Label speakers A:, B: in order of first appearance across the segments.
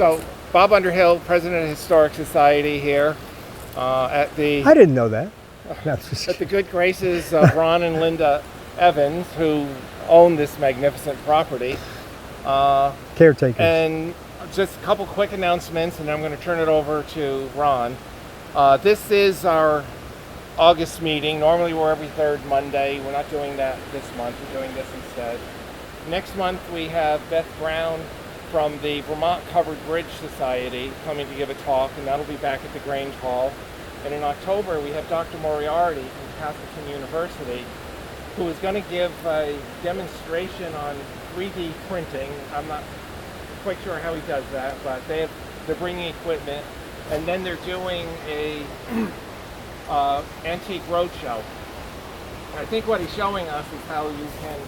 A: So, Bob Underhill, President of the Historic Society here at the...
B: I didn't know that. No,
A: at the good graces of Ron and Linda Evans, who own this magnificent property.
B: Caretakers.
A: And just a couple quick announcements, and I'm going to turn it over to Ron. This is our August meeting. Normally we're every third Monday. We're not doing that this month. We're doing this instead. Next month we have Beth Brown from the Vermont Covered Bridge Society coming to give a talk, and that'll be back at the Grange Hall. And in October we have Dr. Moriarty from Castleton University, who is going to give a demonstration on 3D printing. I'm not quite sure how he does that, but they're bringing equipment, and then they're doing a antique roadshow. I think what he's showing us is how you can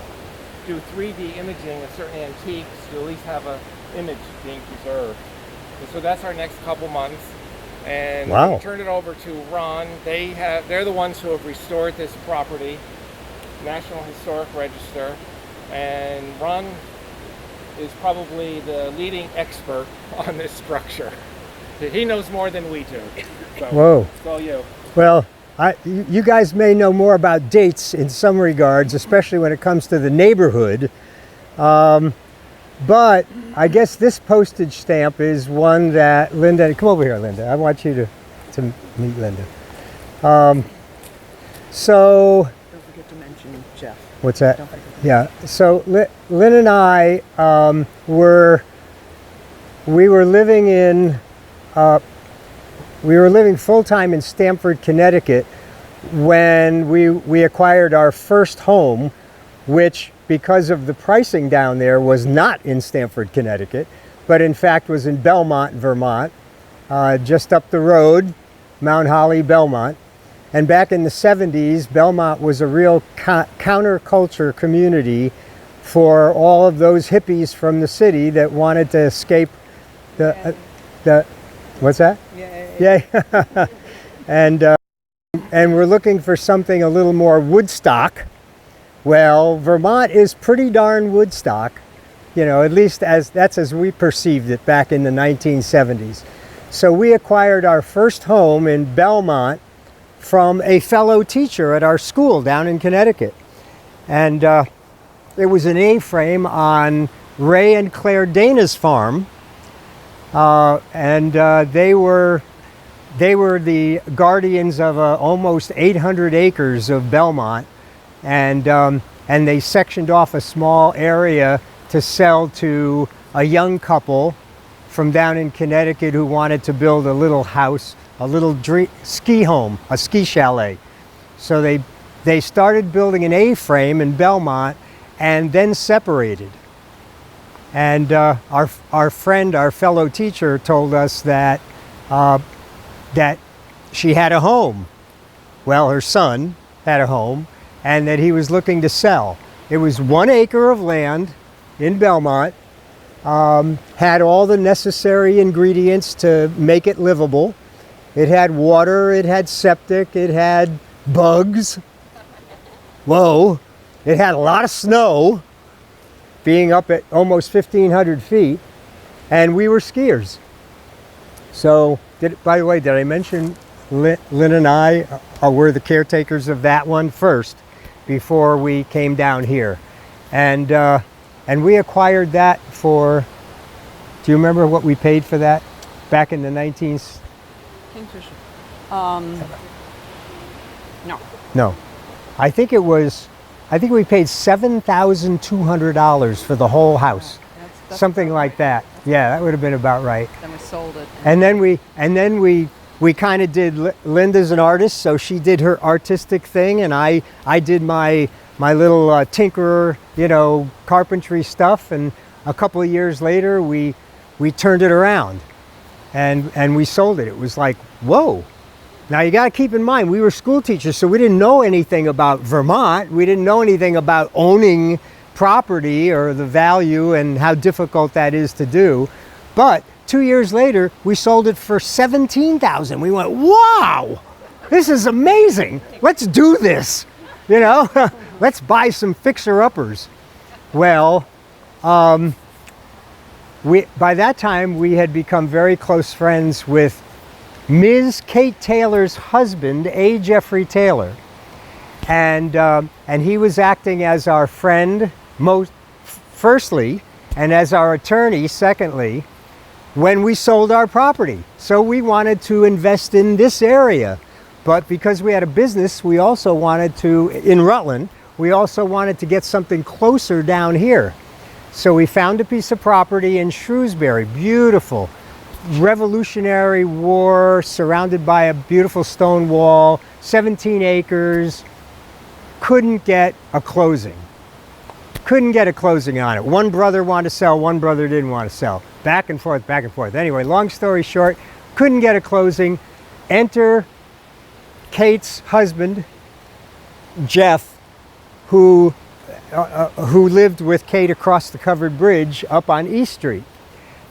A: do 3D imaging of certain antiques to at least have an image being preserved. And so that's our next couple months. And
B: wow.
A: I'll turn it over to Ron. They're the ones who have restored this property, National Historic Register, and Ron is probably the leading expert on this structure. He knows more than we do. So,
B: whoa.
A: It's all you.
B: Well, you guys may know more about dates in some regards, especially when it comes to the neighborhood. But I guess this postage stamp is one that Linda, come over here, Linda. I want you to meet Linda.
C: So. Don't forget to mention Jeff.
B: What's that?
C: Don't forget.
B: Yeah. So Lynn and I we were living full-time in Stamford, Connecticut when we acquired our first home, which, because of the pricing down there, was not in Stamford, Connecticut, but in fact was in Belmont, Vermont, just up the road, Mount Holly, Belmont. And back in the 70s, Belmont was a real counterculture community for all of those hippies from the city that wanted to escape the what's that? Yeah. And we're looking for something a little more Woodstock. Well, Vermont is pretty darn Woodstock, at least that's as we perceived it back in the 1970s. So we acquired our first home in Belmont from a fellow teacher at our school down in Connecticut. And it was an A-frame on Ray and Claire Dana's farm. They were the guardians of almost 800 acres of Belmont. And they sectioned off a small area to sell to a young couple from down in Connecticut who wanted to build a little house, a little ski home, a ski chalet. So they started building an A-frame in Belmont and then separated. And our friend, our fellow teacher, told us that she had a home. Well, her son had a home, and that he was looking to sell. It was 1 acre of land in Belmont, had all the necessary ingredients to make it livable. It had water, it had septic, it had bugs. Whoa, it had a lot of snow, being up at almost 1,500 feet, and we were skiers. So, by the way, did I mention Lynn and I were the caretakers of that one first, before we came down here. And we acquired that for, do you remember what we paid for that back in the 19s?
C: Kingfisher. No.
B: No. I think we paid $7,200 for the whole house.
C: That's
B: something like that. Yeah, that would have been about right.
C: Then we sold it.
B: And then we kind of did, Linda's an artist, so she did her artistic thing, and I did my little tinkerer, carpentry stuff. And a couple of years later, we turned it around, and we sold it. It was like, whoa. Now you got to keep in mind, we were school teachers, so we didn't know anything about Vermont. We didn't know anything about owning property or the value and how difficult that is to do. But 2 years later, we sold it for $17,000. We went, wow, this is amazing. Let's do this. Let's buy some fixer-uppers. Well, by that time, we had become very close friends with Ms. Kate Taylor's husband, A. Jeffrey Taylor. And he was acting as our friend, firstly, and as our attorney, secondly, when we sold our property. So we wanted to invest in this area. But because we had a business, we also wanted to, in Rutland, we also wanted to get something closer down here. So we found a piece of property in Shrewsbury, beautiful, Revolutionary War, surrounded by a beautiful stone wall, 17 acres. Couldn't get a closing. Couldn't get a closing on it. One brother wanted to sell, one brother didn't want to sell. Back and forth, back and forth. Anyway, long story short, couldn't get a closing. Enter Kate's husband, Jeff, who lived with Kate across the covered bridge up on East Street.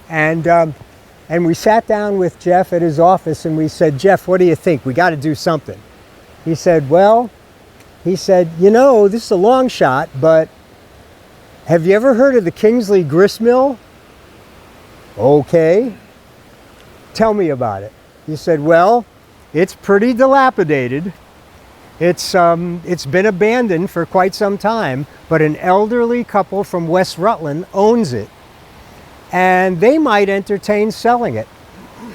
B: And we sat down with Jeff at his office and we said, Jeff, what do you think? We got to do something. He said, well, you know, this is a long shot, but have you ever heard of the Kingsley Grist mill? Okay. Tell me about it. He said, well, it's pretty dilapidated. It's been abandoned for quite some time, but an elderly couple from West Rutland owns it, and they might entertain selling it.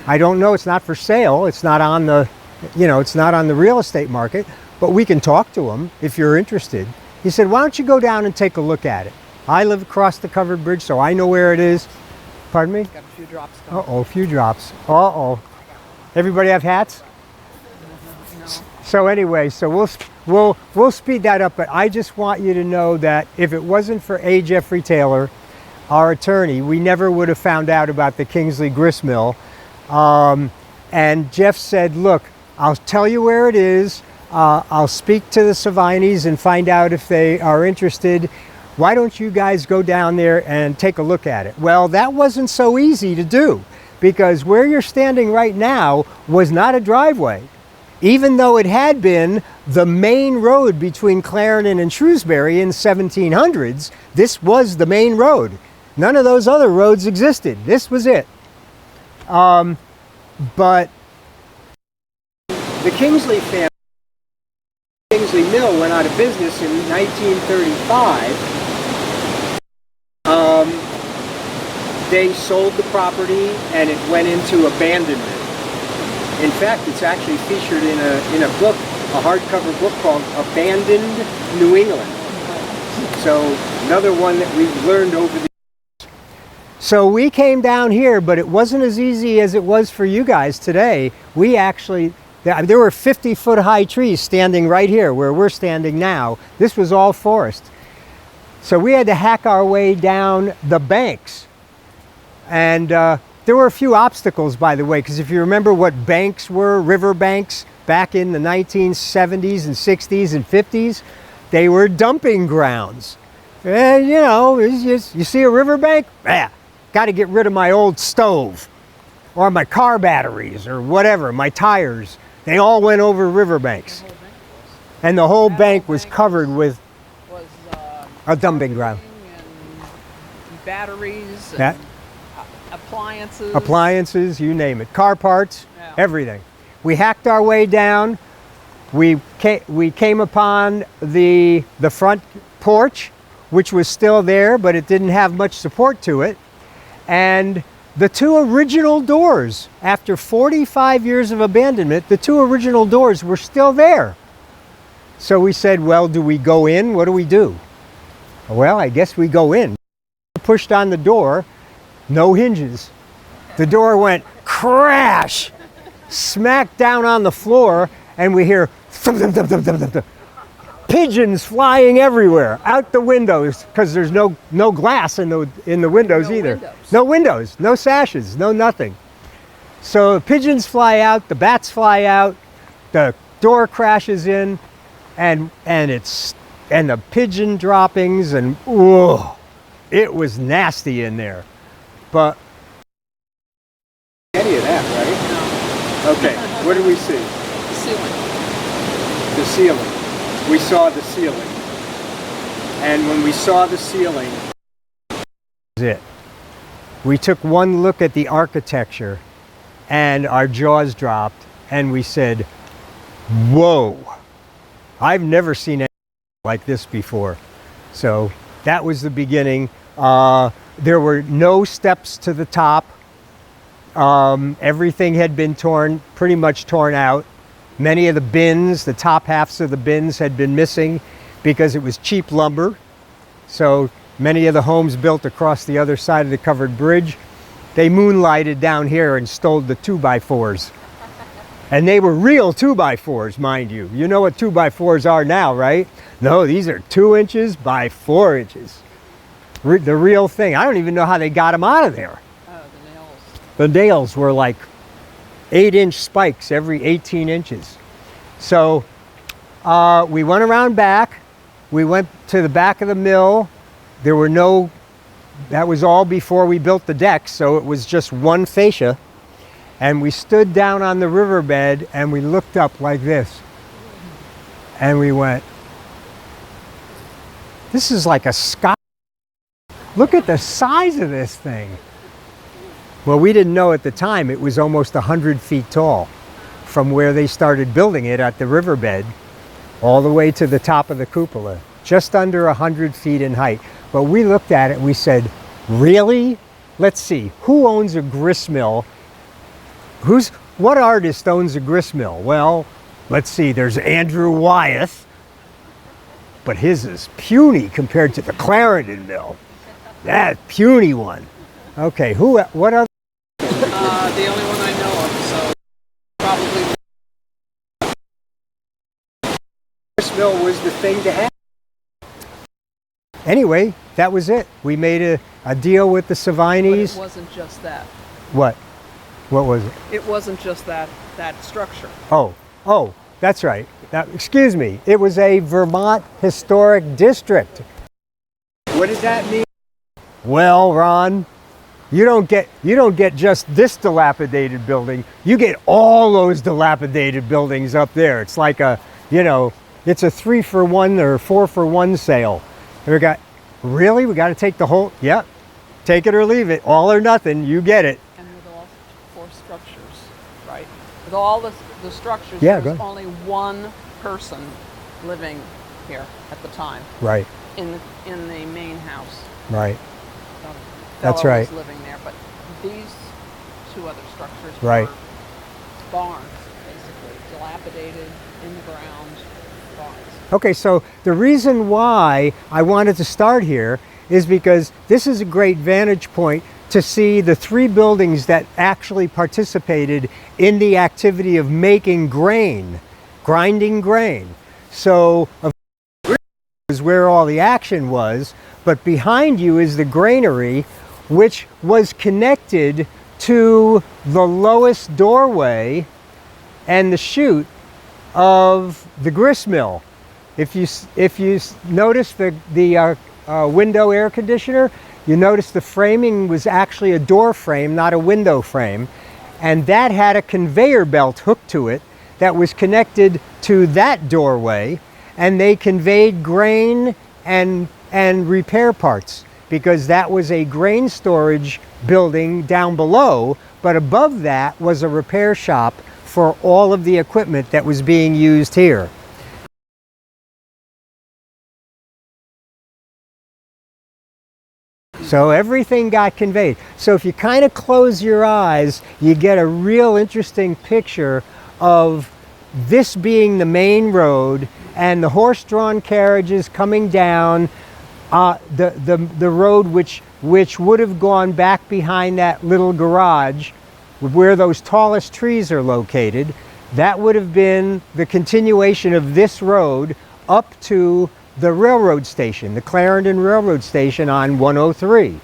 B: I don't know. It's not for sale. It's not on the, it's not on the real estate market, but we can talk to them if you're interested. He said, why don't you go down and take a look at it? I live across the covered bridge, so I know where it is. Pardon me?
C: Got a few drops going.
B: Uh-oh, a few drops. Uh-oh. Everybody have hats? So anyway, so we'll speed that up, but I just want you to know that if it wasn't for A. Jeffrey Taylor, our attorney, we never would have found out about the Kingsley Grist mill. And Jeff said, look, I'll tell you where it is. I'll speak to the Savines and find out if they are interested. Why don't you guys go down there and take a look at it? Well, that wasn't so easy to do, because where you're standing right now was not a driveway. Even though it had been the main road between Clarendon and Shrewsbury in the 1700s, this was the main road. None of those other roads existed. This was it. But the Kingsley family, Kingsley Mill, went out of business in 1935. They sold the property and it went into abandonment. In fact, it's actually featured in a book, a hardcover book called Abandoned New England. So another one that we've learned over the years. So we came down here, but it wasn't as easy as it was for you guys today. We actually, there were 50-foot high trees standing right here where we're standing now. This was all forest. So we had to hack our way down the banks. And there were a few obstacles, by the way, because if you remember what banks were, river banks, back in the 1970s and 60s and 50s, they were dumping grounds. And, you see a riverbank? Got to get rid of my old stove or my car batteries or whatever, my tires. They all went over riverbanks. And the whole bank was covered with a dumping ground.
C: And batteries. And appliances, you name it. Car parts, everything. We hacked our way down. We came upon the front porch, which was still there, but it didn't have much support to it. And the two original doors, after 45 years of abandonment, the two original doors were still there. So we said, well, do we go in? What do we do? Well, I guess we go in. Pushed on the door, no hinges. The door went crash, smack down on the floor, and we hear thump, thump, thump, thump, thump, thump. Pigeons flying everywhere, out the windows, because there's no glass in the windows either. No windows, no sashes, no nothing. So the pigeons fly out, the bats fly out, the door crashes in, and the pigeon droppings, and it was nasty in there. But any of that, right? No. Okay, what did we see? The ceiling.
B: The ceiling. We saw the ceiling. And when we saw the ceiling, that was it. we took one look at the architecture and our jaws dropped and we said, whoa, I've never seen anything like this before. So that was the beginning. There were no steps to the top. Everything had been pretty much torn out. Many of the bins, the top halves of the bins had been missing because it was cheap lumber. So many of the homes built across the other side of the covered bridge, they moonlighted down here and stole the 2x4s. And they were real 2x4s, mind you. You know what 2x4s are now, right? No, these are 2 inches by 4 inches. The real thing. I don't even know how they got them out of there.
D: Oh, the nails.
B: The nails were like 8-inch spikes every 18 inches. So we went around back. We went to the back of the mill. There were no, that was all before we built the deck, so it was just one fascia. And we stood down on the riverbed and we looked up like this. And we went, this is like a sky. Look at the size of this thing. Well, we didn't know at the time it was almost 100 feet tall from where they started building it at the riverbed all the way to the top of the cupola, just under 100 feet in height. But we looked at it and we said, really? Let's see, who owns a grist mill? What artist owns a grist mill? Well, let's see, there's Andrew Wyeth, but his is puny compared to the Clarendon mill. That puny one. Okay, what other?
D: The only one I know of, so probably.
B: Grist mill was the thing to have. Anyway, that was it. We made a deal with the
D: But
B: Savines.
D: it wasn't just that.
B: What? What was it?
D: It wasn't just that structure.
B: Oh, that's right. Now, excuse me. It was a Vermont Historic District. What does that mean? Well, Ron, you don't get just this dilapidated building. You get all those dilapidated buildings up there. It's like it's a 3-for-1 or 4-for-1 sale. We got to take the whole, yep, take it or leave it, all or nothing, you get it.
D: And with all 4 structures, right? With all the structures,
B: Yeah,
D: there
B: go
D: was only one person living here at the time.
B: Right,
D: In the main house.
B: right,
D: The
B: That's
D: fellow
B: right.
D: was living there, but these 2 other structures
B: Right.
D: were barns, basically, dilapidated, in the ground barns.
B: Okay, so the reason why I wanted to start here is because this is a great vantage point to see the 3 buildings that actually participated in the activity of making grain, grinding grain. So of course, is where all the action was, but behind you is the granary, which was connected to the lowest doorway and the chute of the grist mill. If you notice the window air conditioner, you notice the framing was actually a door frame, not a window frame, and that had a conveyor belt hooked to it that was connected to that doorway, and they conveyed grain and repair parts because that was a grain storage building down below, but above that was a repair shop for all of the equipment that was being used here. So everything got conveyed. So if you kind of close your eyes, you get a real interesting picture of this being the main road and the horse-drawn carriages coming down the road which would have gone back behind that little garage where those tallest trees are located. That would have been the continuation of this road up to the railroad station, the Clarendon Railroad Station on 103.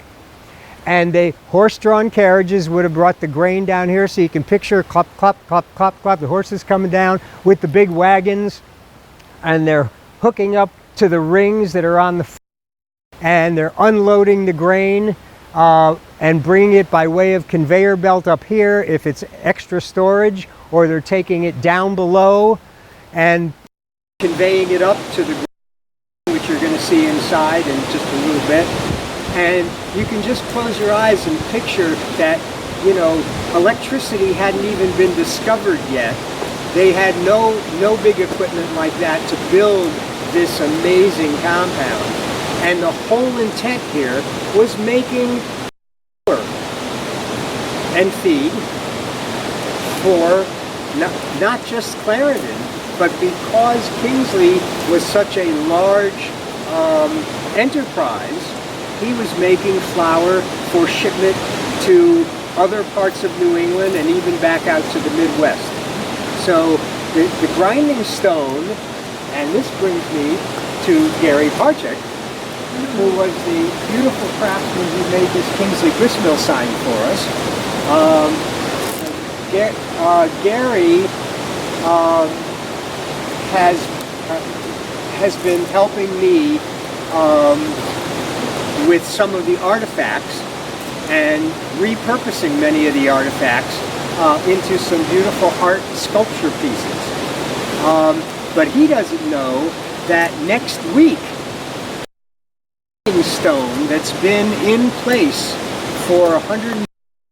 B: And the horse-drawn carriages would have brought the grain down here, so you can picture clop, clop, clop, clop, clop, the horses coming down with the big wagons, and they're hooking up to the rings that are on the front, and they're unloading the grain and bringing it by way of conveyor belt up here if it's extra storage, or they're taking it down below and conveying it up to the, which you're going to see inside in just a little bit. And you can just close your eyes and picture that, you know, electricity hadn't even been discovered yet. They had no big equipment like that to build this amazing compound. And the whole intent here was making power and feed for not just Clarendon, but because Kingsley was such a large enterprise, he was making flour for shipment to other parts of New England and even back out to the Midwest. So the grinding stone, and this brings me to Gary Parchek, who was the beautiful craftsman who made this Kingsley Grist mill sign for us. Gary has been helping me with some of the artifacts and repurposing many of the artifacts into some beautiful art sculpture pieces. But he doesn't know that next week, the stone that's been in place for 100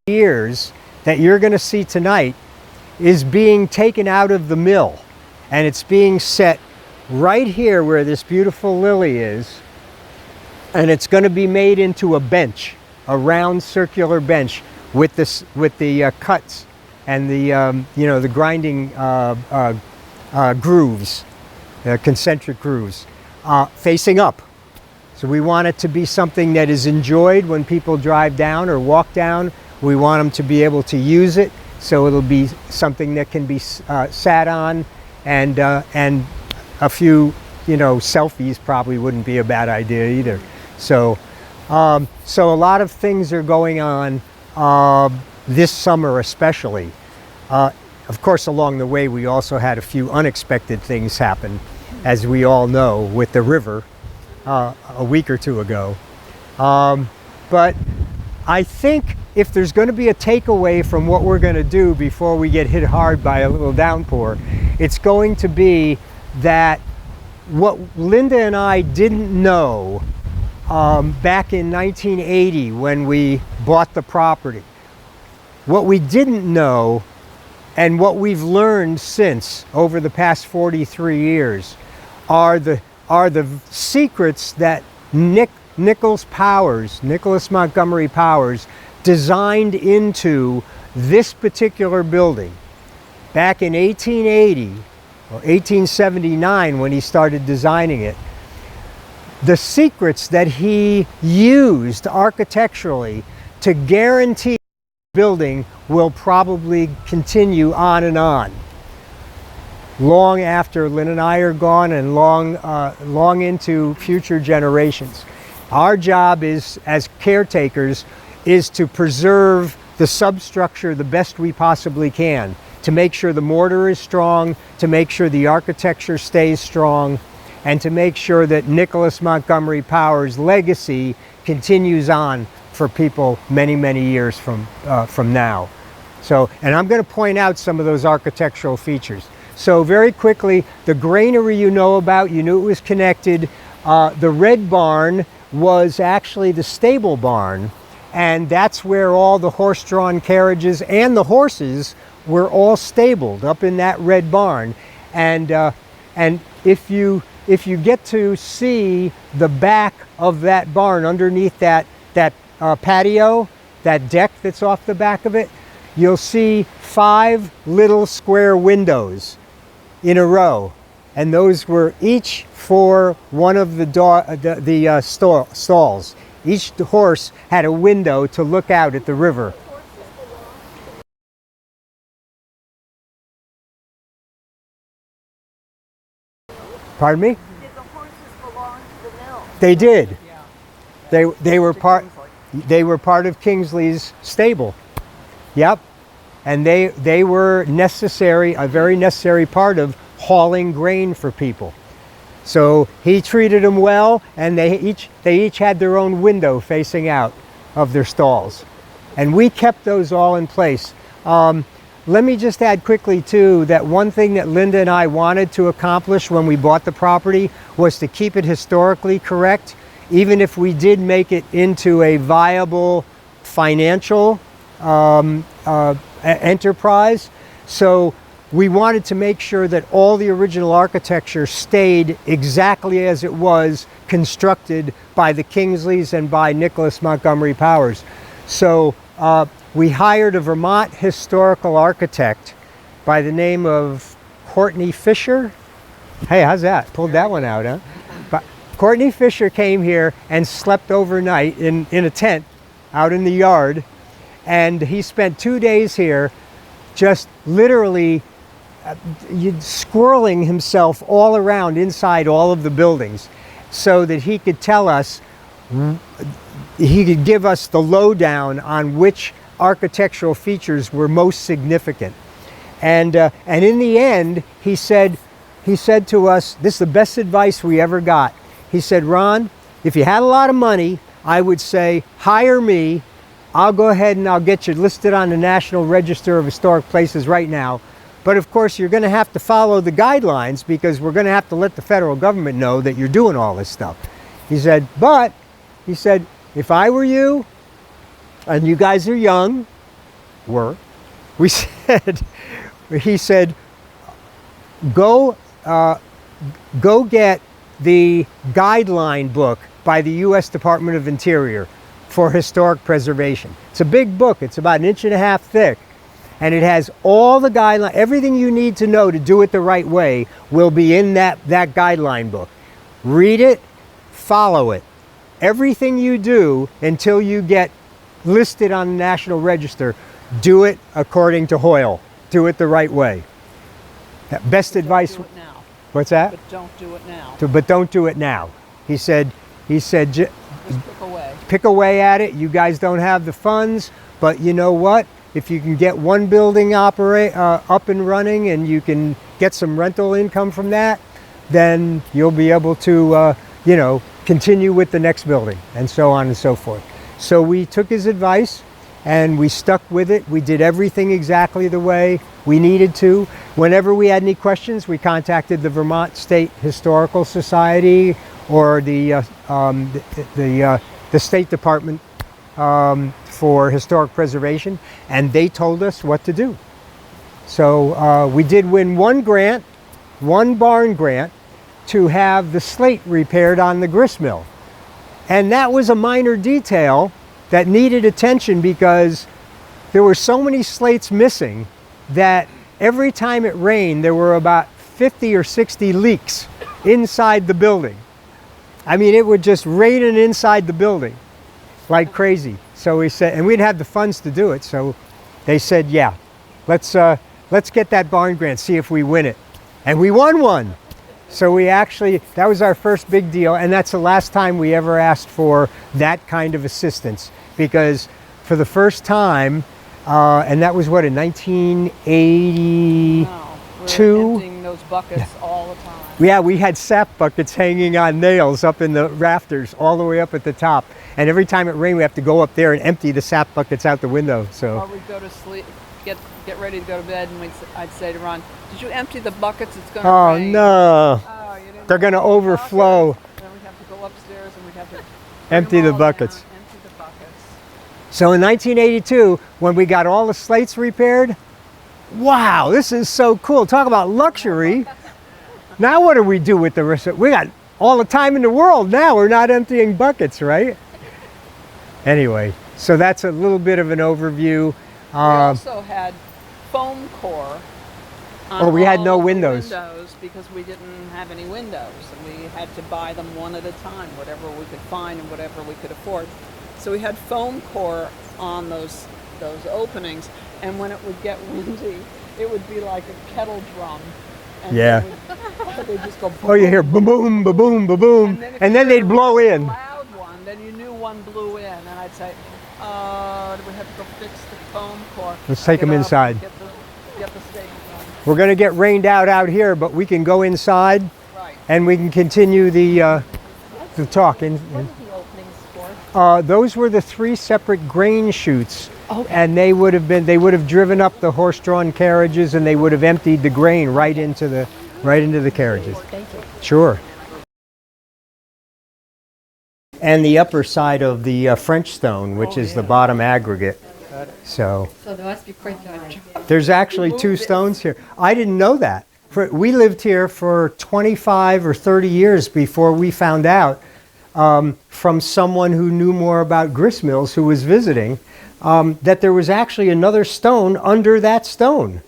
B: years that you're going to see tonight is being taken out of the mill, and it's being set right here where this beautiful lily is, and it's going to be made into a bench, a round circular bench with the cuts and the you know, the grinding grooves, concentric grooves, facing up. So we want it to be something that is enjoyed when people drive down or walk down. We want them to be able to use it, so it'll be something that can be sat on, and a few, you know, selfies probably wouldn't be a bad idea either. So so a lot of things are going on this summer especially. Of course, along the way we also had a few unexpected things happen, as we all know, with the river a week or two ago. But I think if there's going to be a takeaway from what we're going to do before we get hit hard by a little downpour, it's going to be that what Linda and I didn't know back in 1980 when we bought the property, what we didn't know and what we've learned since over the past 43 years are the secrets that Nicholas Montgomery Powers designed into this particular building back in 1880 or 1879 when he started designing it. The secrets that he used architecturally to guarantee the building will probably continue on and on long after Lynn and I are gone, and long into future generations. Our job is, as caretakers, is to preserve the substructure the best we possibly can, to make sure the mortar is strong, to make sure the architecture stays strong, and to make sure that Nicholas Montgomery Powers' legacy continues on for people many, many years from now. So, and I'm going to point out some of those architectural features. So very quickly, the granary you know about, you knew it was connected. The red barn was actually the stable barn, and that's where all the horse-drawn carriages and the horses were all stabled up in that red barn. And if you get to see the back of that barn underneath that patio, that deck that's off the back of it, you'll see 5 little square windows in a row, and those were each for one of the stalls. Each horse had a window to look out at the river. Pardon me?
E: Did the horses belong to the mill?
B: They did.
D: Yeah.
B: They were part of Kingsley's stable. Yep. And they were necessary, a very necessary part of hauling grain for people. So he treated them well, and they each had their own window facing out of their stalls. And we kept those all in place. Let me just add quickly too that one thing that Linda and I wanted to accomplish when we bought the property was to keep it historically correct.
C: even if we did make it into a viable financial enterprise. So we wanted to make sure that all the original architecture stayed exactly as it was constructed by the Kingsleys and by Nicholas Montgomery Powers. So we hired a Vermont historical architect by the name of Courtney Fisher. Hey, how's that? Pulled that one out, huh? But Courtney Fisher came here and slept overnight in a tent out in the yard. And he spent 2 days here just literally squirreling himself all around inside all of the buildings so that he could tell us, he could give us the lowdown on which architectural features were most significant. And in the end, he said to us, this is the best advice we ever got. He said, Ron, if you had a lot of money, I would say, hire me. I'll go ahead and I'll get you listed on the National Register of Historic Places right now. But of course, you're going to have to follow the guidelines because we're going to have to let the federal government know that you're doing all this stuff. He said, but, he said, if I were you, and you guys are young, he said, go get the guideline book by the U.S. Department of Interior for historic preservation. It's a big book. It's about 1.5 inches thick. And it has all the guidelines, everything you need to know to do it the right way will be in that guideline book. Read it, follow it. Everything you do until you get listed on the National Register, do it according to Hoyle. Do it the right way. Best advice.
D: Do it now.
C: What's that?
D: But don't do it now.
C: But don't do it now. He said,
D: Just pick away.
C: pick away at it. You guys don't have the funds, but you know what? If you can get one building up and running and you can get some rental income from that, then you'll be able to, continue with the next building and so on and so forth. So we took his advice and we stuck with it. We did everything exactly the way we needed to. Whenever we had any questions, we contacted the Vermont State Historical Society or the State Department for Historic Preservation, and they told us what to do. So we did win one grant, one barn grant, to have the slate repaired on the grist mill. And that was a minor detail that needed attention because there were so many slates missing that every time it rained, there were about 50 or 60 leaks inside the building. I mean, it would just rain inside the building like crazy. So we said, and we'd have the funds to do it. So they said, yeah, let's get that barn grant, see if we win it. And we won one. So that was our first big deal. And that's the last time we ever asked for that kind of assistance, because for the first time, and that was what, in 1982?
D: No, we're emptying those buckets all the time.
C: Yeah, we had sap buckets hanging on nails up in the rafters all the way up at the top. And every time it rained, we have to go up there and empty the sap buckets out the window. So.
D: Or we'd go to sleep, get ready to go to bed, and I'd say to Ron, "Did you empty the buckets? It's going to rain."
C: No.
D: Oh, you didn't
C: They're going to
D: empty the
C: overflow.
D: buckets. Then we'd have to go upstairs and we'd have to
C: Empty
D: bring
C: the
D: them all
C: buckets.
D: down, empty the buckets.
C: So in 1982, when we got all the slates repaired, wow, this is so cool. Talk about luxury. Now what do we do with the rest of it? We got all the time in the world now. We're not emptying buckets, right? Anyway, so that's a little bit of an overview.
D: We also had foam core on
C: we had
D: all
C: no
D: of the
C: windows.
D: because we didn't have any windows, and we had to buy them one at a time, whatever we could find and whatever we could afford. So we had foam core on those openings, and when it would get windy, it would be like a kettle drum. And
C: Yeah.
D: they'd just go boom.
C: Oh, you hear ba-boom, ba-boom, ba-boom,
D: if
C: and
D: you
C: then they'd
D: heard
C: blow
D: a
C: in.
D: loud one, then you knew one blew in, and I'd say, we have to go fix the foam core.
C: Let's take
D: Get
C: 'em
D: up,
C: inside.
D: Get the staples on.
C: We're going to get rained out here, but we can go inside
D: Right.
C: and we can continue the talk.
E: What are the openings for?
C: Those were the 3 separate grain chutes.
E: Okay.
C: And they would have driven up the horse-drawn carriages, and they would have emptied the grain right into the carriages.
E: Thank you.
C: Sure.
B: and the upper side of the French stone, which is the bottom aggregate. So
E: So there must be quite a
B: there's actually two stones here. I didn't know that. We lived here for 25 or 30 years before we found out from someone who knew more about grist mills who was visiting that there was actually another stone under that stone.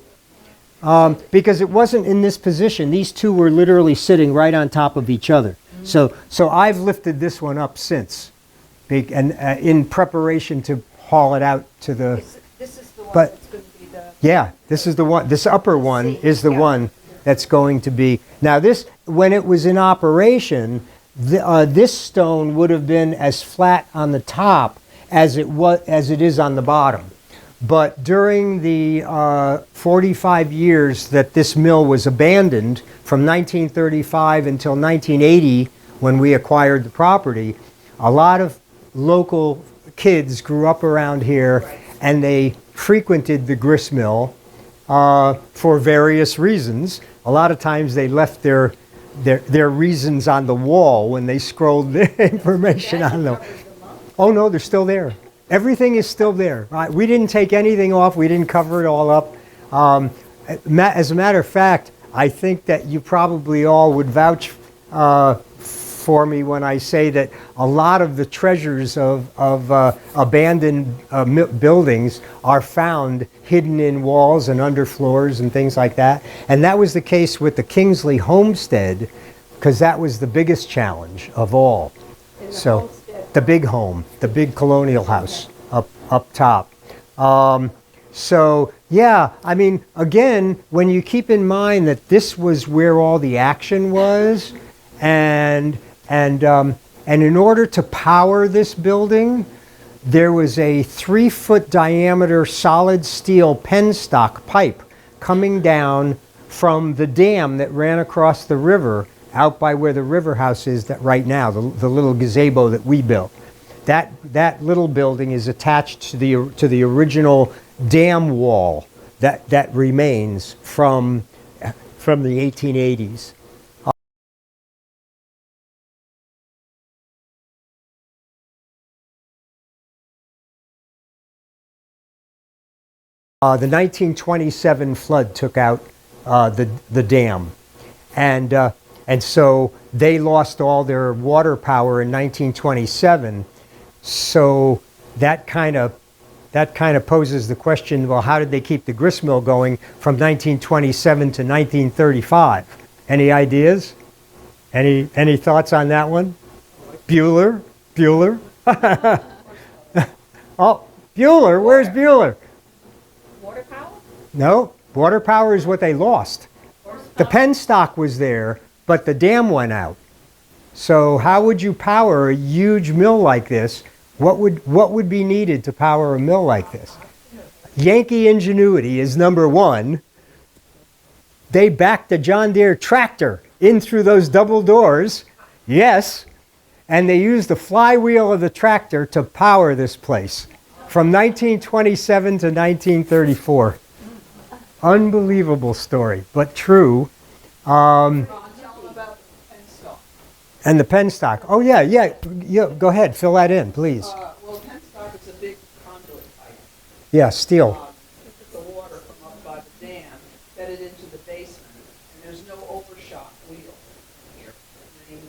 B: Because it wasn't in this position. These two were literally sitting right on top of each other. So I've lifted this one up since, and in preparation to haul it out to the.
E: This is the one
B: But-
E: that's going to be the.
B: Yeah, this is the one. This upper one is the one that's going to be. Now this, when it was in operation, this stone would have been as flat on the top as it is on the bottom. But during the 45 years that this mill was abandoned, from 1935 until 1980, when we acquired the property, a lot of local kids grew up around here, and they frequented the grist mill for various reasons. A lot of times they left their reasons on the wall when they scrolled the information on them. Oh no, they're still there. Everything is still there. Right? We didn't take anything off. We didn't cover it all up. As a matter of fact, I think that you probably all would vouch for me when I say that a lot of the treasures of abandoned buildings are found hidden in walls and under floors and things like that. And that was the case with the Kingsley homestead, because that was the biggest challenge of all. So the big home, the big colonial house up top. So yeah, I mean, again, when you keep in mind that this was where all the action was, and in order to power this building, there was a 3-foot diameter solid steel penstock pipe coming down from the dam that ran across the river out by where the river house is that right now, the little gazebo that we built. That little building is attached to the original dam wall that remains from the 1880s. The 1927 flood took out the dam, and so they lost all their water power in 1927. So that kind of poses the question: well, how did they keep the grist mill going from 1927 to 1935? Any ideas? Any thoughts on that one? Bueller? Oh, Bueller. Where's Bueller?
E: Water power?
B: No, water power is what they lost. The penstock was there, but the dam went out. So how would you power a huge mill like this? What would be needed to power a mill like this? Yankee ingenuity is number one. They backed a John Deere tractor in through those double doors, yes, and they used the flywheel of the tractor to power this place from 1927 to 1934. Unbelievable story, but true.
D: Ron, tell them about the penstock.
B: And the penstock. Oh yeah. Go ahead, fill that in, please.
D: Well, penstock is a big conduit pipe.
B: Yeah, steel.
D: Took the water from up by the dam, fed it into the basement, and there's no overshot wheel here. Many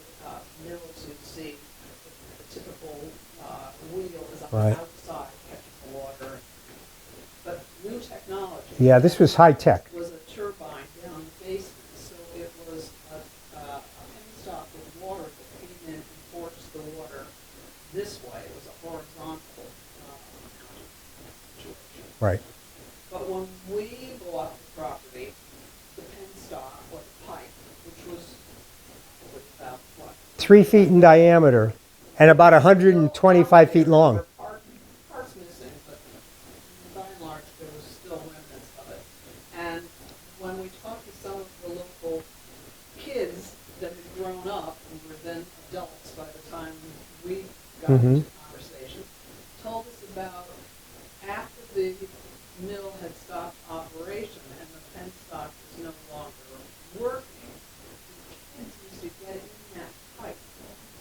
D: mills you see, the typical wheel is on
B: Right.
D: the outside catching the water. But new technology.
B: Yeah, this was high tech.
D: Was a turbine down the basement, so it was a penstock with water that came in and forced the water this way. It was a horizontal situation.
B: Right.
D: But when we bought the property, the penstock or the pipe, which was about what?
B: 3 feet in diameter and about 125 feet long.
D: Parts missing, but by and large, there was still remnants of it. And when we talked to some of the local kids that had grown up and were then adults by the time we got into the conversation, told us about after the mill had stopped operation and the penstock was no longer working, the kids used to get in that pipe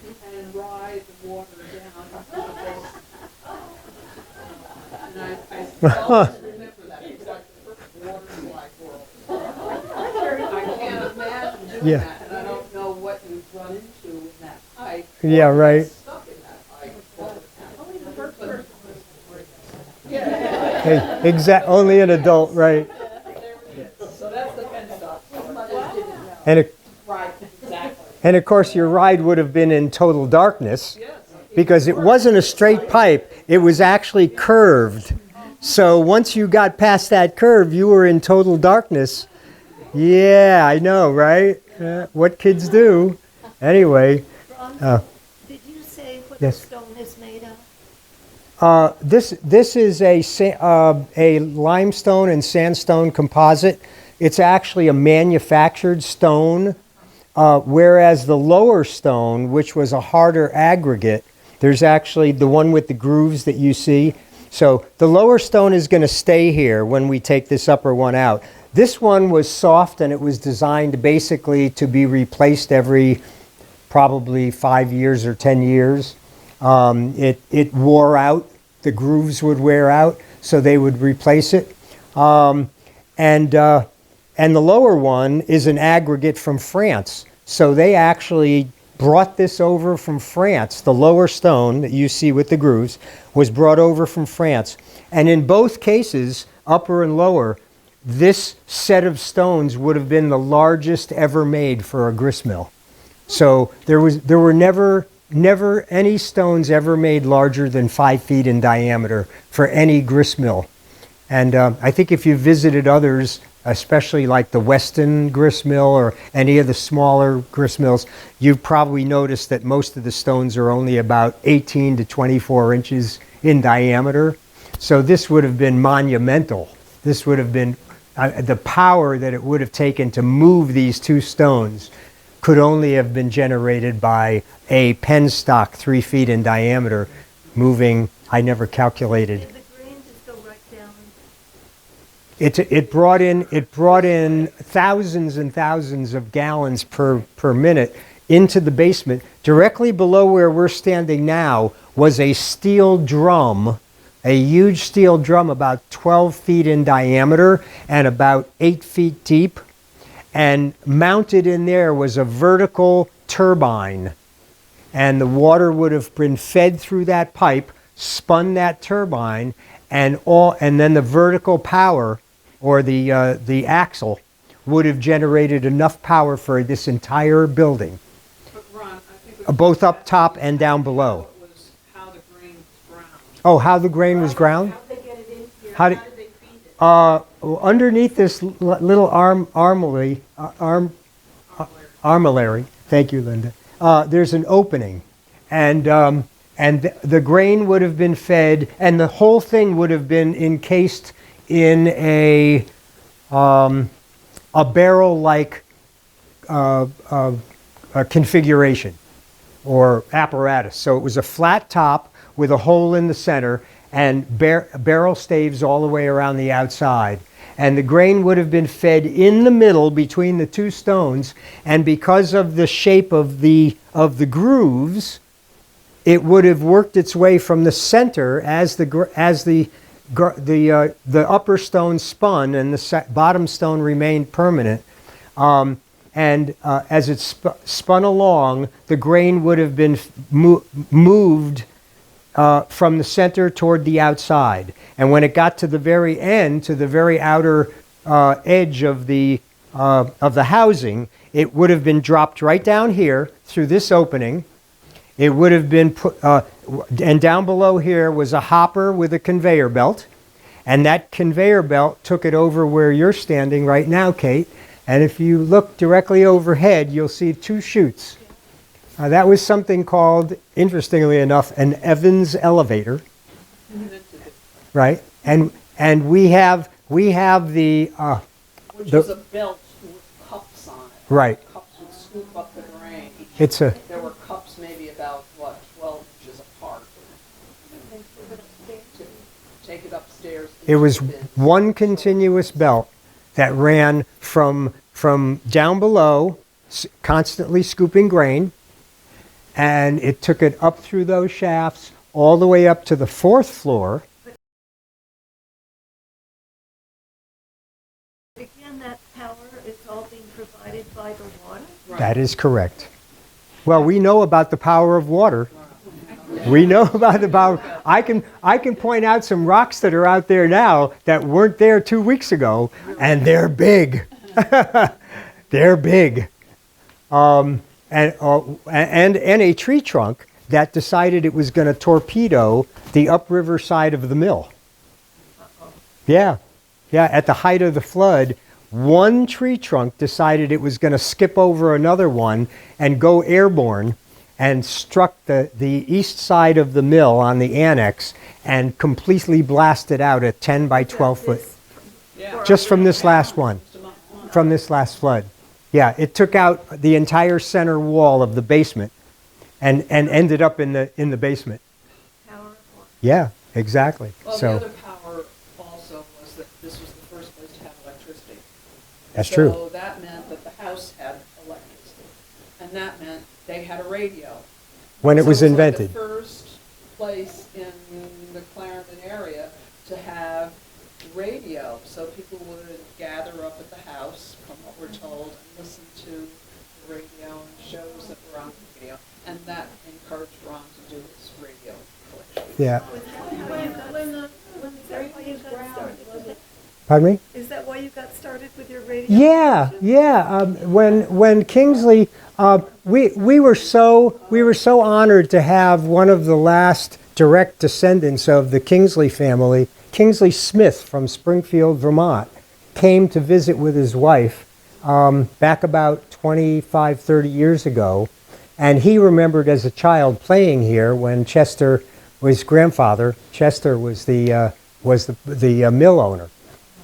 D: and and ride the water down into this. And I always remember that. It was like the first water slide world. I can't imagine doing
C: Yeah.
D: that, and I don't know what you've run into in that pipe.
C: Yeah, right.
D: Stuck in that pipe all the time. Only the first person.
C: Only an adult, right?
D: So that's the penstock.
C: And it,
D: Right, exactly.
C: and of course, your ride would have been in total darkness
D: Yes.
C: because it wasn't a straight pipe. It was actually curved. So once you got past that curve, you were in total darkness. Yeah, I know, right? What kids do. Anyway,
F: Ron, did you say what
C: yes.
F: the stone is made of?
C: this is a limestone and sandstone composite. It's actually a manufactured stone, whereas the lower stone, which was a harder aggregate, there's actually the one with the grooves that you see. So the lower stone is going to stay here when we take this upper one out. This one was soft and it was designed basically to be replaced every probably 5 years or 10 years. It wore out, the grooves would wear out, so they would replace it. And the lower one is an aggregate from France. So they actually brought this over from France. The lower stone that you see with the grooves was brought over from France. And in both cases, upper and lower, this set of stones would have been the largest ever made for a grist mill. So there were never any stones ever made larger than 5 feet in diameter for any grist mill. And I think if you visited others, especially like the Weston grist mill or any of the smaller grist mills, you've probably noticed that most of the stones are only about 18 to 24 inches in diameter. So this would have been monumental. This would have been the power that it would have taken to move these two stones could only have been generated by a penstock 3 feet in diameter moving. I never calculated.
F: Did the grain just go right down?
C: It brought in thousands and thousands of gallons per minute into the basement. Directly below where we're standing now was a steel drum, a huge steel drum about 12 feet in diameter and about 8 feet deep. And mounted in there was a vertical turbine. And the water would have been fed through that pipe, spun that turbine, and then the vertical power, or the axle, would have generated enough power for this entire building,
D: But Ron, I think
C: both up top and down below.
D: it was how the grain was ground.
C: Oh, how the grain was ground?
F: How did they get it in here?
C: How did-
F: they feed it?
C: Underneath this little armillary, thank you, Linda, there's an opening. And the grain would have been fed, and the whole thing would have been encased in a barrel-like configuration or apparatus. So it was a flat top with a hole in the center and barrel staves all the way around the outside. And the grain would have been fed in the middle between the two stones, and because of the shape of the grooves, it would have worked its way from the center as the upper stone spun and the bottom stone remained permanent. As it spun along, the grain would have been moved from the center toward the outside. And when it got to the very end, to the very outer edge of the housing, it would have been dropped right down here through this opening. It would have been put, and down below here was a hopper with a conveyor belt. And that conveyor belt took it over where you're standing right now, Kate. And if you look directly overhead, you'll see 2 chutes. That was something called, interestingly enough, an Evans elevator, right? And we have the
D: Which was a belt with cups on it.
C: right.
D: Cups would scoop up the grain. There were cups maybe about, 12 inches apart. To take it upstairs.
C: It was
D: into the bin.
C: one continuous belt that ran from down below, constantly scooping grain, and it took it up through those shafts all the way up to the 4th floor.
F: Again, that power is all being provided by the water?
C: That is correct. Well, we know about the power of water. We know about the power. I can point out some rocks that are out there now that weren't there 2 weeks ago, and they're big. They're big. And a tree trunk that decided it was going to torpedo the upriver side of the mill. Yeah, at the height of the flood, one tree trunk decided it was going to skip over another one and go airborne and struck the east side of the mill on the annex and completely blasted out a 10 by 12 foot. Just from this last one, from this last flood. Yeah, it took out the entire center wall of the basement and ended up in the basement.
F: Power of water.
C: Yeah, exactly.
D: Well,
C: So
D: the other power also was that this was the first place to have electricity.
C: that's true.
D: So that meant that the house had electricity, and that meant they had a radio.
C: When it
D: So
C: was
D: like
C: invented.
D: the first place in the Clarendon area to have radio, so people would gather up at the house, from what we're told, and listen to the radio and shows that were on the radio, and that encouraged Ron to do his radio collection.
C: Yeah.
F: Is that why you got started with it?
C: Pardon me?
F: Is that why you got started with your radio?
C: Yeah. When Kingsley, we were so honored to have one of the last direct descendants of the Kingsley family, Kingsley Smith from Springfield, Vermont, came to visit with his wife back about 25, 30 years ago, and he remembered as a child playing here when Chester, his grandfather, Chester was the mill owner.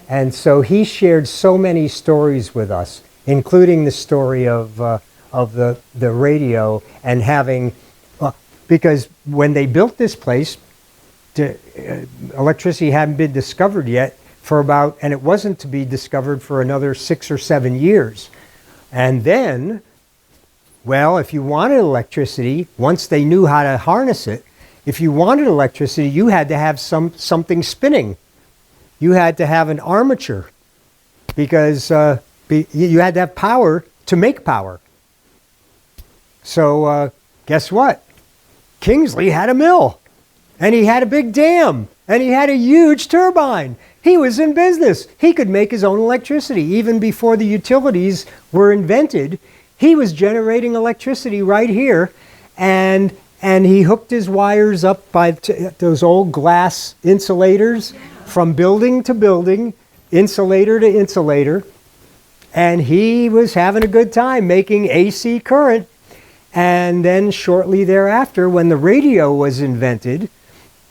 C: And so he shared so many stories with us, including the story of the radio and having, because when they built this place, electricity hadn't been discovered yet and it wasn't to be discovered for another 6 or 7 years. And then, well, if you wanted electricity, once they knew how to harness it, if you wanted electricity, you had to have something spinning. You had to have an armature because you had to have power to make power. So guess what? Kingsley had a mill, and he had a big dam, and he had a huge turbine. He was in business. He could make his own electricity. Even before the utilities were invented, he was generating electricity right here, and he hooked his wires up by those old glass insulators from building to building, insulator to insulator, and he was having a good time making AC current. And then shortly thereafter, when the radio was invented,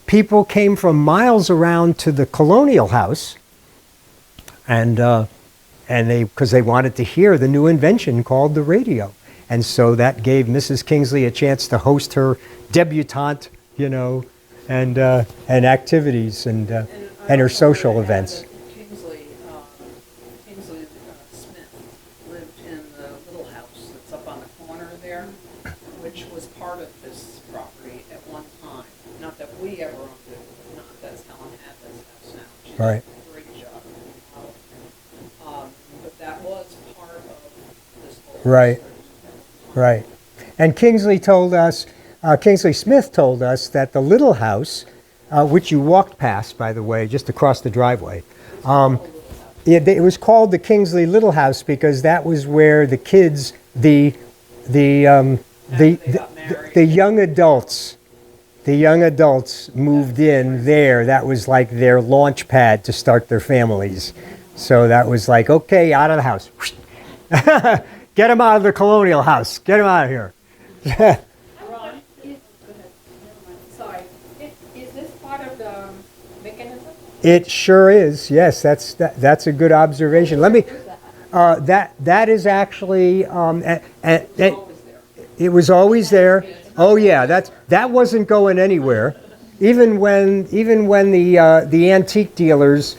C: people came from miles around to the Colonial House, and because they wanted to hear the new invention called the radio. And so that gave Mrs. Kingsley a chance to host her debutante, and activities and her social events.
D: Kingsley Smith lived in the little house that's up on the corner there, which was part of this property at one time. Not that we ever owned it, not that's Helen Hadley's house now. She did
C: Right.
D: a great job. But that was part of this whole
C: Right.
D: history.
C: Right. And Kingsley Smith told us that the little house, which you walked past, by the way, just across the driveway, it was called the Kingsley Little House because that was where the kids, the young adults moved in there. That was like their launch pad to start their families. So that was like, okay, out of the house. Get them out of the Colonial House. Get them out of here.
E: Ron, sorry, is this part of the mechanism?
C: It sure is. Yes, that's a good observation. Let me. That is actually. It was always there. Oh yeah, that wasn't going anywhere. Even when the antique dealers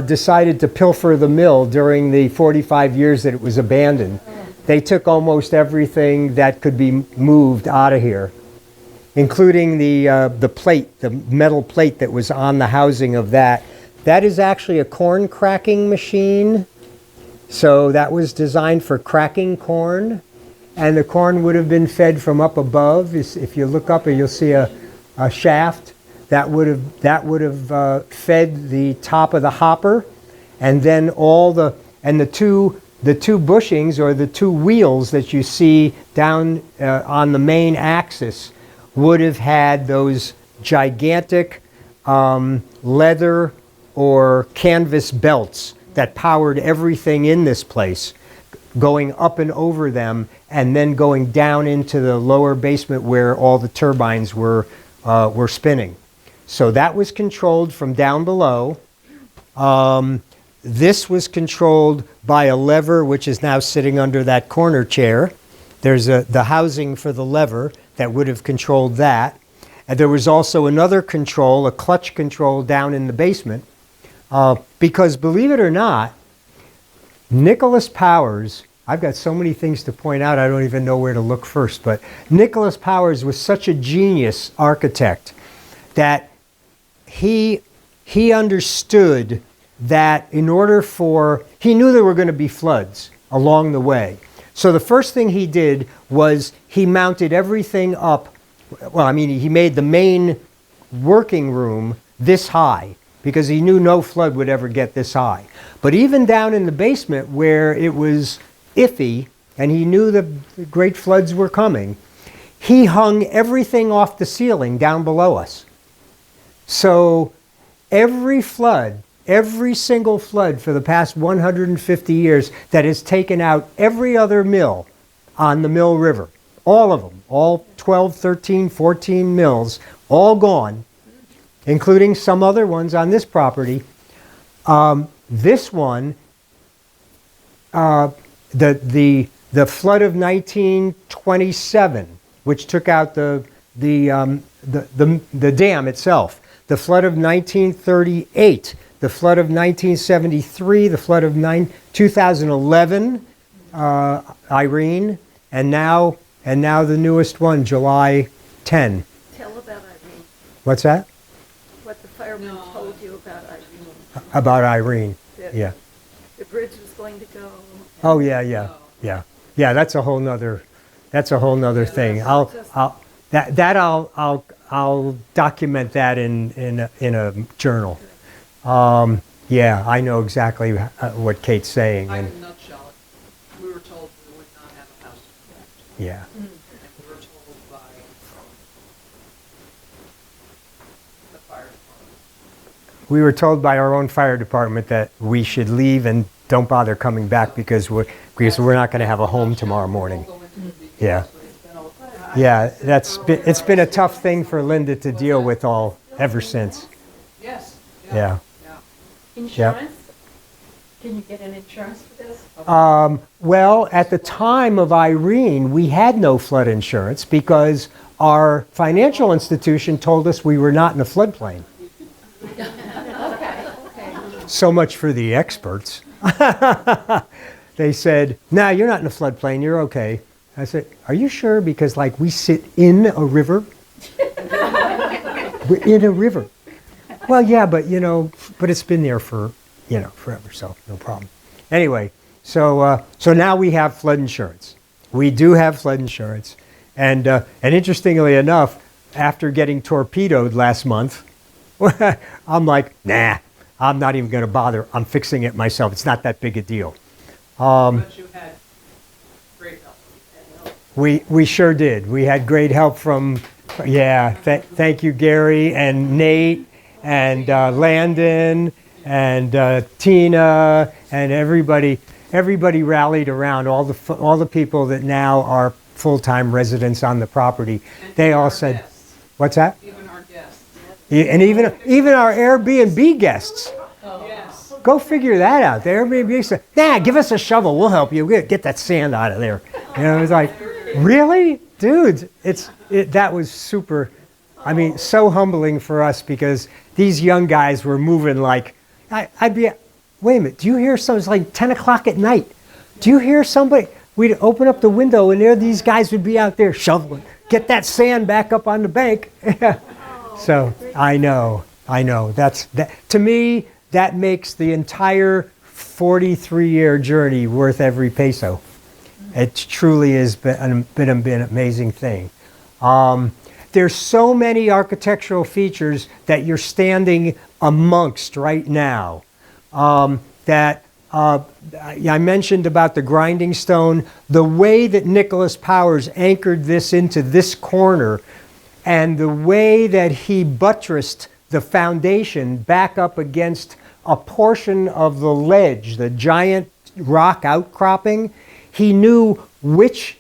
C: decided to pilfer the mill during the 45 years that it was abandoned. they took almost everything that could be moved out of here, including the plate, the metal plate that was on the housing of that. That is actually a corn cracking machine. So that was designed for cracking corn, and the corn would have been fed from up above. If you look up, you'll see a shaft that would have fed the top of the hopper, and then the two bushings, or the two wheels that you see down on the main axis, would have had those gigantic leather or canvas belts that powered everything in this place, going up and over them, and then going down into the lower basement where all the turbines were spinning. So that was controlled from down below. This was controlled by a lever, which is now sitting under that corner chair. There's the housing for the lever that would have controlled that. And there was also another control, a clutch control down in the basement. Because believe it or not, Nicholas Powers, I've got so many things to point out, I don't even know where to look first, but Nicholas Powers was such a genius architect that he understood that he knew there were going to be floods along the way. So the first thing he did was he mounted everything up. Well, I mean, he made the main working room this high, because he knew no flood would ever get this high. But even down in the basement where it was iffy, and he knew the great floods were coming, he hung everything off the ceiling down below us. So every single flood for the past 150 years that has taken out every other mill on the Mill River, all of them, all 12, 13, 14 mills, all gone, including some other ones on this property. This one, the flood of 1927, which took out the dam itself, the flood of 1938, the flood of 1973, the flood of 2011, Irene, and now the newest one, July 10.
F: Tell about Irene,
C: What's that?
F: what the fireman told you about Irene.
C: About Irene.
F: That
C: Yeah.
F: The bridge was going to go.
C: Oh yeah. That's a whole nother thing. I'll document that in a journal. Yeah, I know exactly what Kate's saying,
D: In
C: and
D: a nutshell, we were told we would not have a house to protect.
C: yeah.
D: And we were told by the fire department.
C: We were told by our own fire department that we should leave and don't bother coming back because we're not going to have a home tomorrow morning. Yeah. Yeah, it's been a tough thing for Linda to deal with all ever since.
D: Yes.
C: Yeah.
E: Insurance? Can you get an insurance for this?
C: Well, at the time of Irene, we had no flood insurance because our financial institution told us we were not in a floodplain. So much for the experts. They said, "No, you're not in a floodplain. You're okay." I said, "Are you sure? Because like we sit in a river. We're in a river." Well, yeah, but but it's been there for forever, so no problem. Anyway, so now we have flood insurance. We do have flood insurance, and interestingly enough, after getting torpedoed last month, I'm like, nah, I'm not even going to bother. I'm fixing it myself. It's not that big a deal.
D: But you had great help.
C: We sure did. We had great help from, thank you, Gary and Nate and Landon and Tina and everybody. Everybody rallied around, all the people that now are full-time residents on the property. They all said,
D: Guests.
C: "What's that?"
D: Even our guests.
C: And even our Airbnb guests.
D: Yes.
C: Go figure that out. The Airbnb said, "Nah, give us a shovel. We'll help you. We'll get that sand out of there." It was like, really, dudes? That was super. I mean, so humbling for us because these young guys were moving like, I'd be. Wait a minute. Do you hear something? It's like 10 o'clock at night. Do you hear somebody?
B: we'd open up the window and there these guys would be out there shoveling, get that sand back up on the bank. So I know. That to me, that makes the entire 43-year journey worth every peso. It truly has been an amazing thing. There's so many architectural features that you're standing amongst right now. That I mentioned about the grinding stone, the way that Nicholas Powers anchored this into this corner, and the way that he buttressed the foundation back up against a portion of the ledge, the giant rock outcropping. He knew which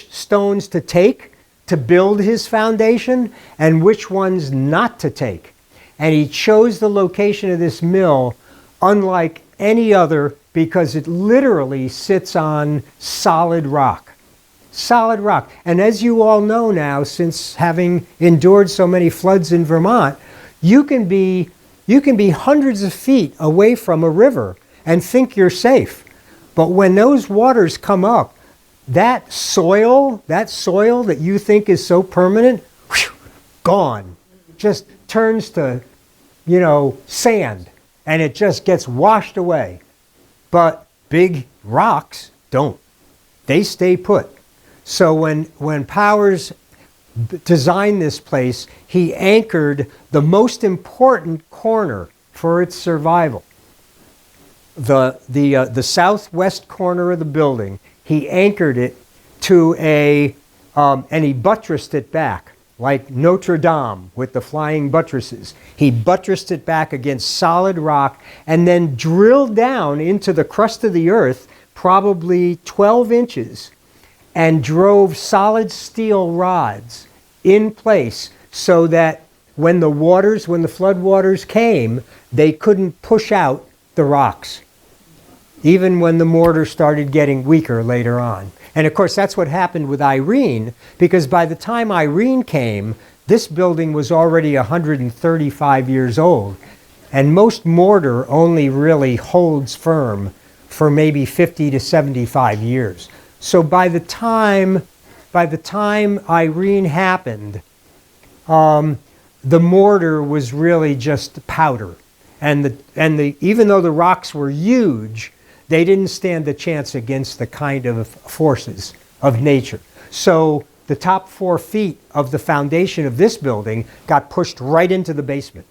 B: stones to take to build his foundation and which ones not to take. And he chose the location of this mill unlike any other because it literally sits on solid rock. Solid rock. And as you all know now, since having endured so many floods in Vermont, you can be hundreds of feet away from a river and think you're safe. But when those waters come up, that soil that you think is so permanent, whew, gone. Just turns to, sand, and it just gets washed away. But big rocks don't. They stay put. So when Powers designed this place, he anchored the most important corner for its survival. The southwest corner of the building, he anchored it to and he buttressed it back, like Notre Dame with the flying buttresses. He buttressed it back against solid rock and then drilled down into the crust of the earth, probably 12 inches, and drove solid steel rods in place so that when the flood waters came, they couldn't push out the rocks, even when the mortar started getting weaker later on. And of course, that's what happened with Irene, because by the time Irene came, this building was already 135 years old. And most mortar only really holds firm for maybe 50 to 75 years. So by the time Irene happened, the mortar was really just powder. And even though the rocks were huge, they didn't stand a chance against the kind of forces of nature. So the top 4 feet of the foundation of this building got pushed right into the basement.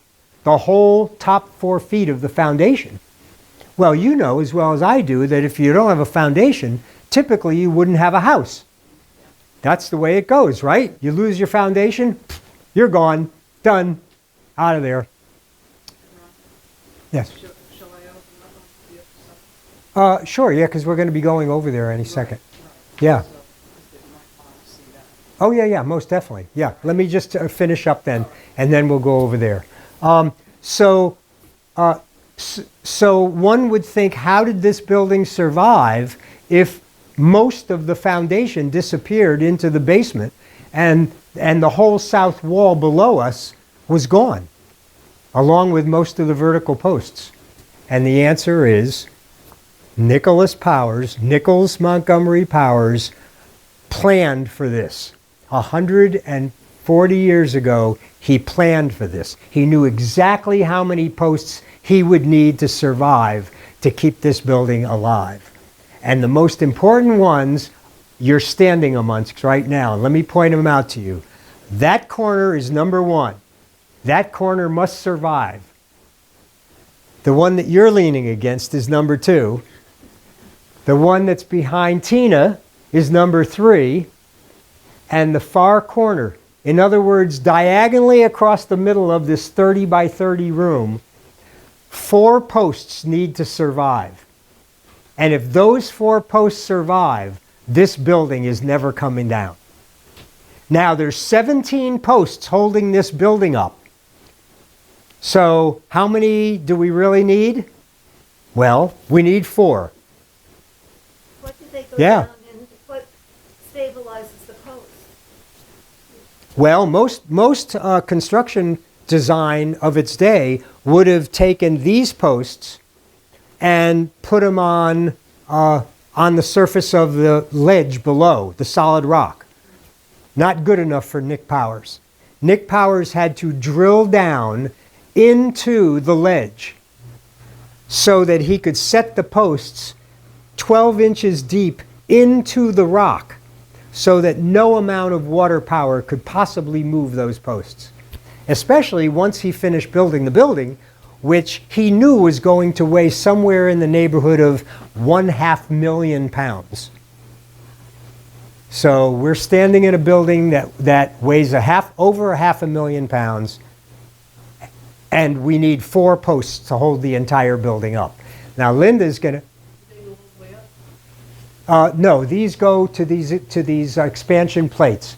B: The whole top 4 feet of the foundation. Well, you know as well as I do that if you don't have a foundation, typically you wouldn't have a house. That's the way it goes, right? You lose your foundation, you're gone, done, out of there. Yes.
D: Shall I open up on the other side?
B: Sure, yeah, because we're going to be going over there any second. Yeah.
D: So, because they might want to see that.
B: Oh, yeah, most definitely. Yeah, let me just finish up then, and then we'll go over there. So one would think, how did this building survive if most of the foundation disappeared into the basement and the whole south wall below us was gone, along with most of the vertical posts? And the answer is Nicholas Montgomery Powers planned for this. 140 years ago, he planned for this. He knew exactly how many posts he would need to survive to keep this building alive. And the most important ones you're standing amongst right now. Let me point them out to you. That corner is number 1. That corner must survive. The one that you're leaning against is number 2. The one that's behind Tina is number 3. And the far corner, in other words, diagonally across the middle of this 30 by 30 room, 4 posts need to survive. And if those 4 posts survive, this building is never coming down. Now, there's 17 posts holding this building up. So how many do we really need? Well, we need 4.
F: What did they go
B: Yeah.
F: down and what stabilizes the post?
B: Well, most construction design of its day would have taken these posts and put them on
C: on the surface of the ledge below, the solid rock. Not good enough for Nick Powers. Nick Powers had to drill down into the ledge so that he could set the posts 12 inches deep into the rock so that no amount of water power could possibly move those posts. Especially once he finished building the building, which he knew was going to weigh somewhere in the neighborhood of 1/2 million pounds. So we're standing in a building that weighs over 1/2 million pounds, and we need 4 posts to hold the entire building up. Now Linda's going to... No, these go to these expansion plates.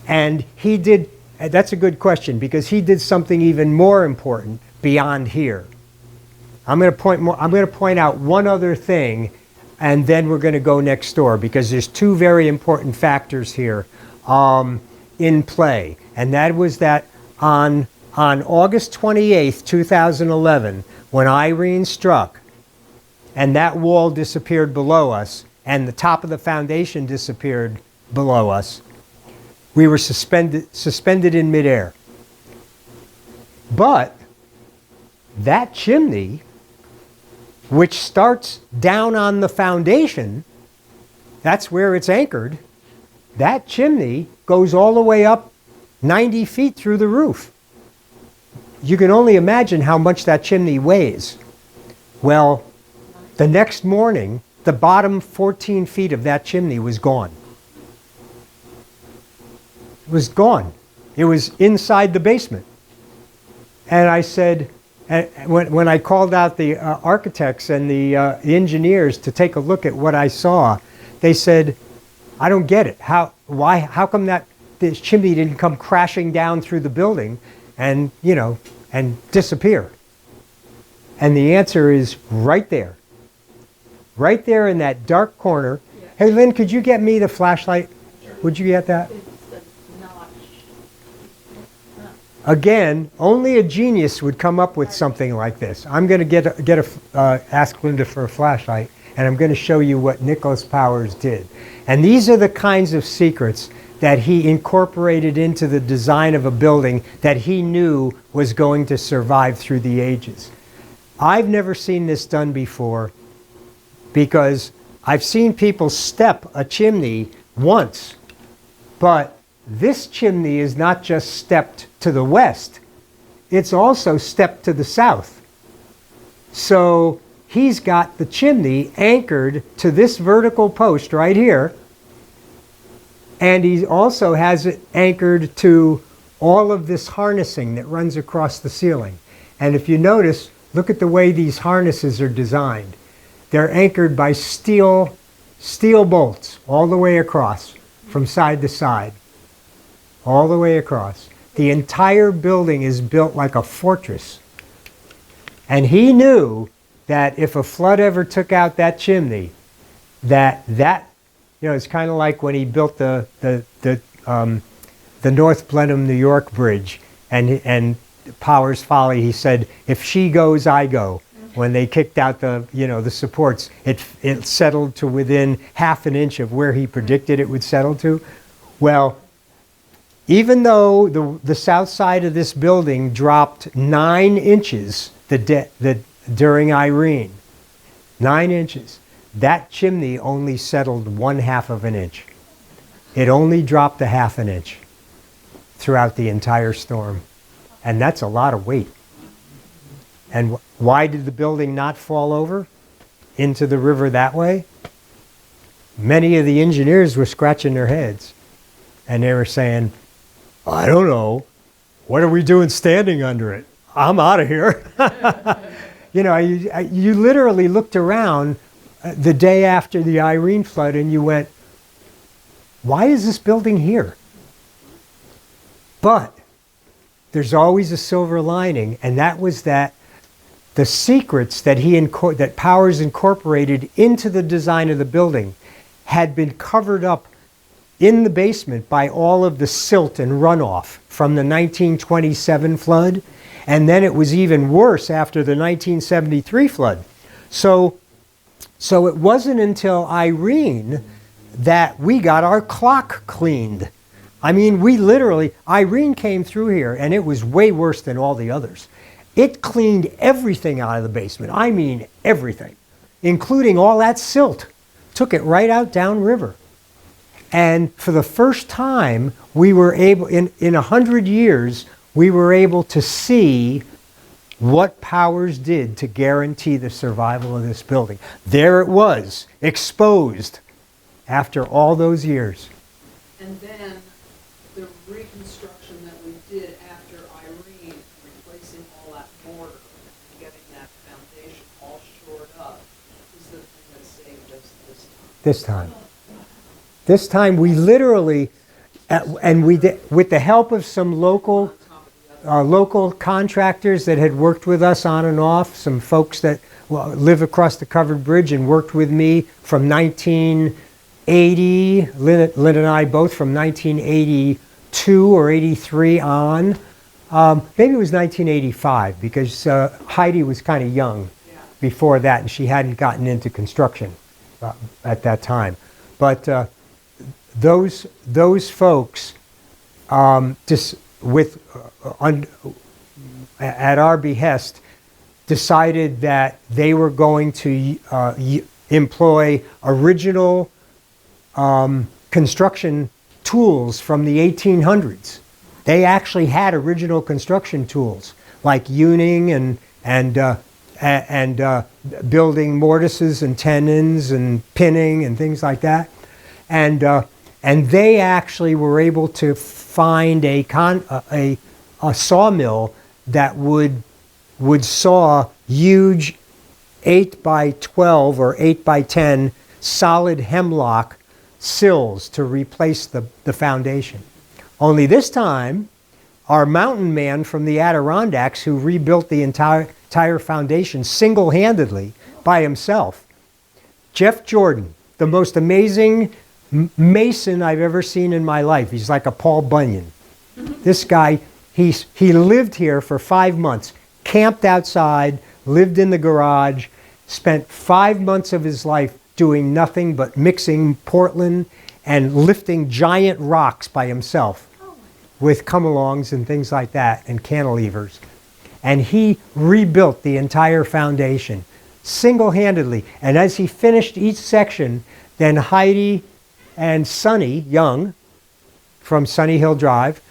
C: And he did, that's a good question, because he did something even more important beyond here. I'm going to point out one other thing, and then we're going to go next door, because there's 2 very important factors here in play. And that was that on August 28th, 2011, when Irene struck, and that wall disappeared below us, and the top of the foundation disappeared below us, we were suspended in midair. But that chimney, which starts down on the foundation, that's where it's anchored, that chimney goes all the way up 90 feet through the roof. You can only imagine how much that chimney weighs. Well, the next morning, the bottom 14 feet of that chimney was gone. It was gone. It was inside the basement. And I said, when I called out the architects and the engineers to take a look at what I saw, they said, I don't get it. How come this chimney didn't come crashing down through the building and disappear? And the answer is right there. Right there in that dark corner. Yeah. Hey, Lynn, could you get me the flashlight? Sure. Would you get that? Again, only a genius would come up with something like this. I'm going to ask Linda for a flashlight, and I'm going to show you what Nicholas Powers did. And these are the kinds of secrets that he incorporated into the design of a building that he knew was going to survive through the ages. I've never seen this done before, because I've seen people step a chimney once, but this chimney is not just stepped to the west, it's also stepped to the south. So he's got the chimney anchored to this vertical post right here, and he also has it anchored to all of this harnessing that runs across the ceiling. And if you notice, look at the way these harnesses are designed. They're anchored by steel bolts all the way across, from side to side, all the way across. The entire building is built like a fortress. And he knew that if a flood ever took out that chimney, it's kind of like when he built the North Blenheim, New York bridge, and Powers Folly, he said, if she goes, I go. When they kicked out the supports, it settled to within 1/2 inch of where he predicted it would settle to. Well, even though the south side of this building dropped 9 inches during Irene, 9 inches, that chimney only settled 1/2 of an inch. It only dropped 1/2 inch throughout the entire storm, and that's a lot of weight. And why did the building not fall over into the river that way? Many of the engineers were scratching their heads, and they were saying, I don't know. What are we doing standing under it? I'm out of here. You literally looked around the day after the Irene flood and you went, why is this building here? But there's always a silver lining, and that was that the secrets that Powers incorporated into the design of the building had been covered up in the basement by all of the silt and runoff from the 1927 flood, and then it was even worse after the 1973 flood. So So it wasn't until Irene that we got our clock cleaned. I mean, we literally, Irene came through here and it was way worse than all the others. It cleaned everything out of the basement. I mean, everything, including all that silt. Took it right out downriver. And for the first time, we were able, in 100 years, we were able to see what Powers did to guarantee the survival of this building. There it was, exposed after all those years.
D: And then the reconstruction that we did after Irene, replacing all that mortar and getting that foundation all shored up, is the thing that saved us this time.
C: This time we literally, and we did, with the help of some local contractors that had worked with us on and off, some folks that live across the covered bridge and worked with me from 1980, Lynn and I both from 1982 or 83 on. Maybe it was 1985 because Heidi was kind of young before that and she hadn't gotten into construction at that time. But those folks just at our behest decided that they were going to employ original construction tools from the 1800s. They actually had original construction tools like hewing and building mortises and tenons and pinning and things like that. And they actually were able to find a sawmill that would saw huge 8 by 12 or 8 by 10 solid hemlock sills to replace the foundation. Only this time, our mountain man from the Adirondacks who rebuilt the entire foundation single-handedly by himself, Jeff Jordan, the most amazing mason I've ever seen in my life. He's like a Paul Bunyan. This guy, he lived here for 5 months, camped outside, lived in the garage, spent 5 months of his life doing nothing but mixing Portland and lifting giant rocks by himself with come-alongs and things like that and cantilevers. And he rebuilt the entire foundation single-handedly. And as he finished each section, then Heidi and Sonny Young from Sunny Hill Drive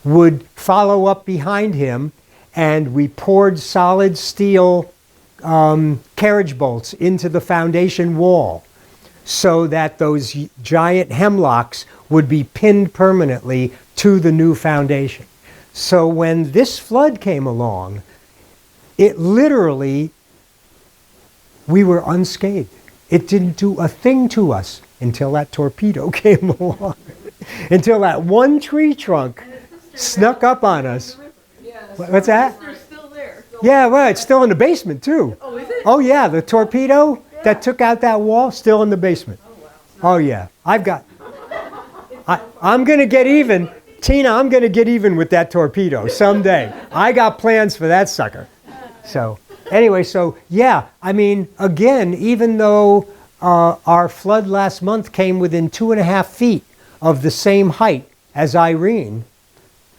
C: would follow up behind him, and we poured solid steel carriage bolts into the foundation wall so that those giant hemlocks would be pinned permanently to the new foundation. So when this flood came along, it literally, we were unscathed. It didn't do a thing to us until that torpedo came along. Until that one tree trunk snuck up on us. What's that?
F: They're still there.
C: Yeah, well, it's still in the basement too.
F: Oh, is it?
C: Oh yeah, the torpedo that took out that wall, still in the basement. Oh yeah, I'm gonna get even. Tina, I'm gonna get even with that torpedo someday. I got plans for that sucker. So anyway, so yeah, I mean, again, even though our flood last month came within 2.5 feet of the same height as Irene,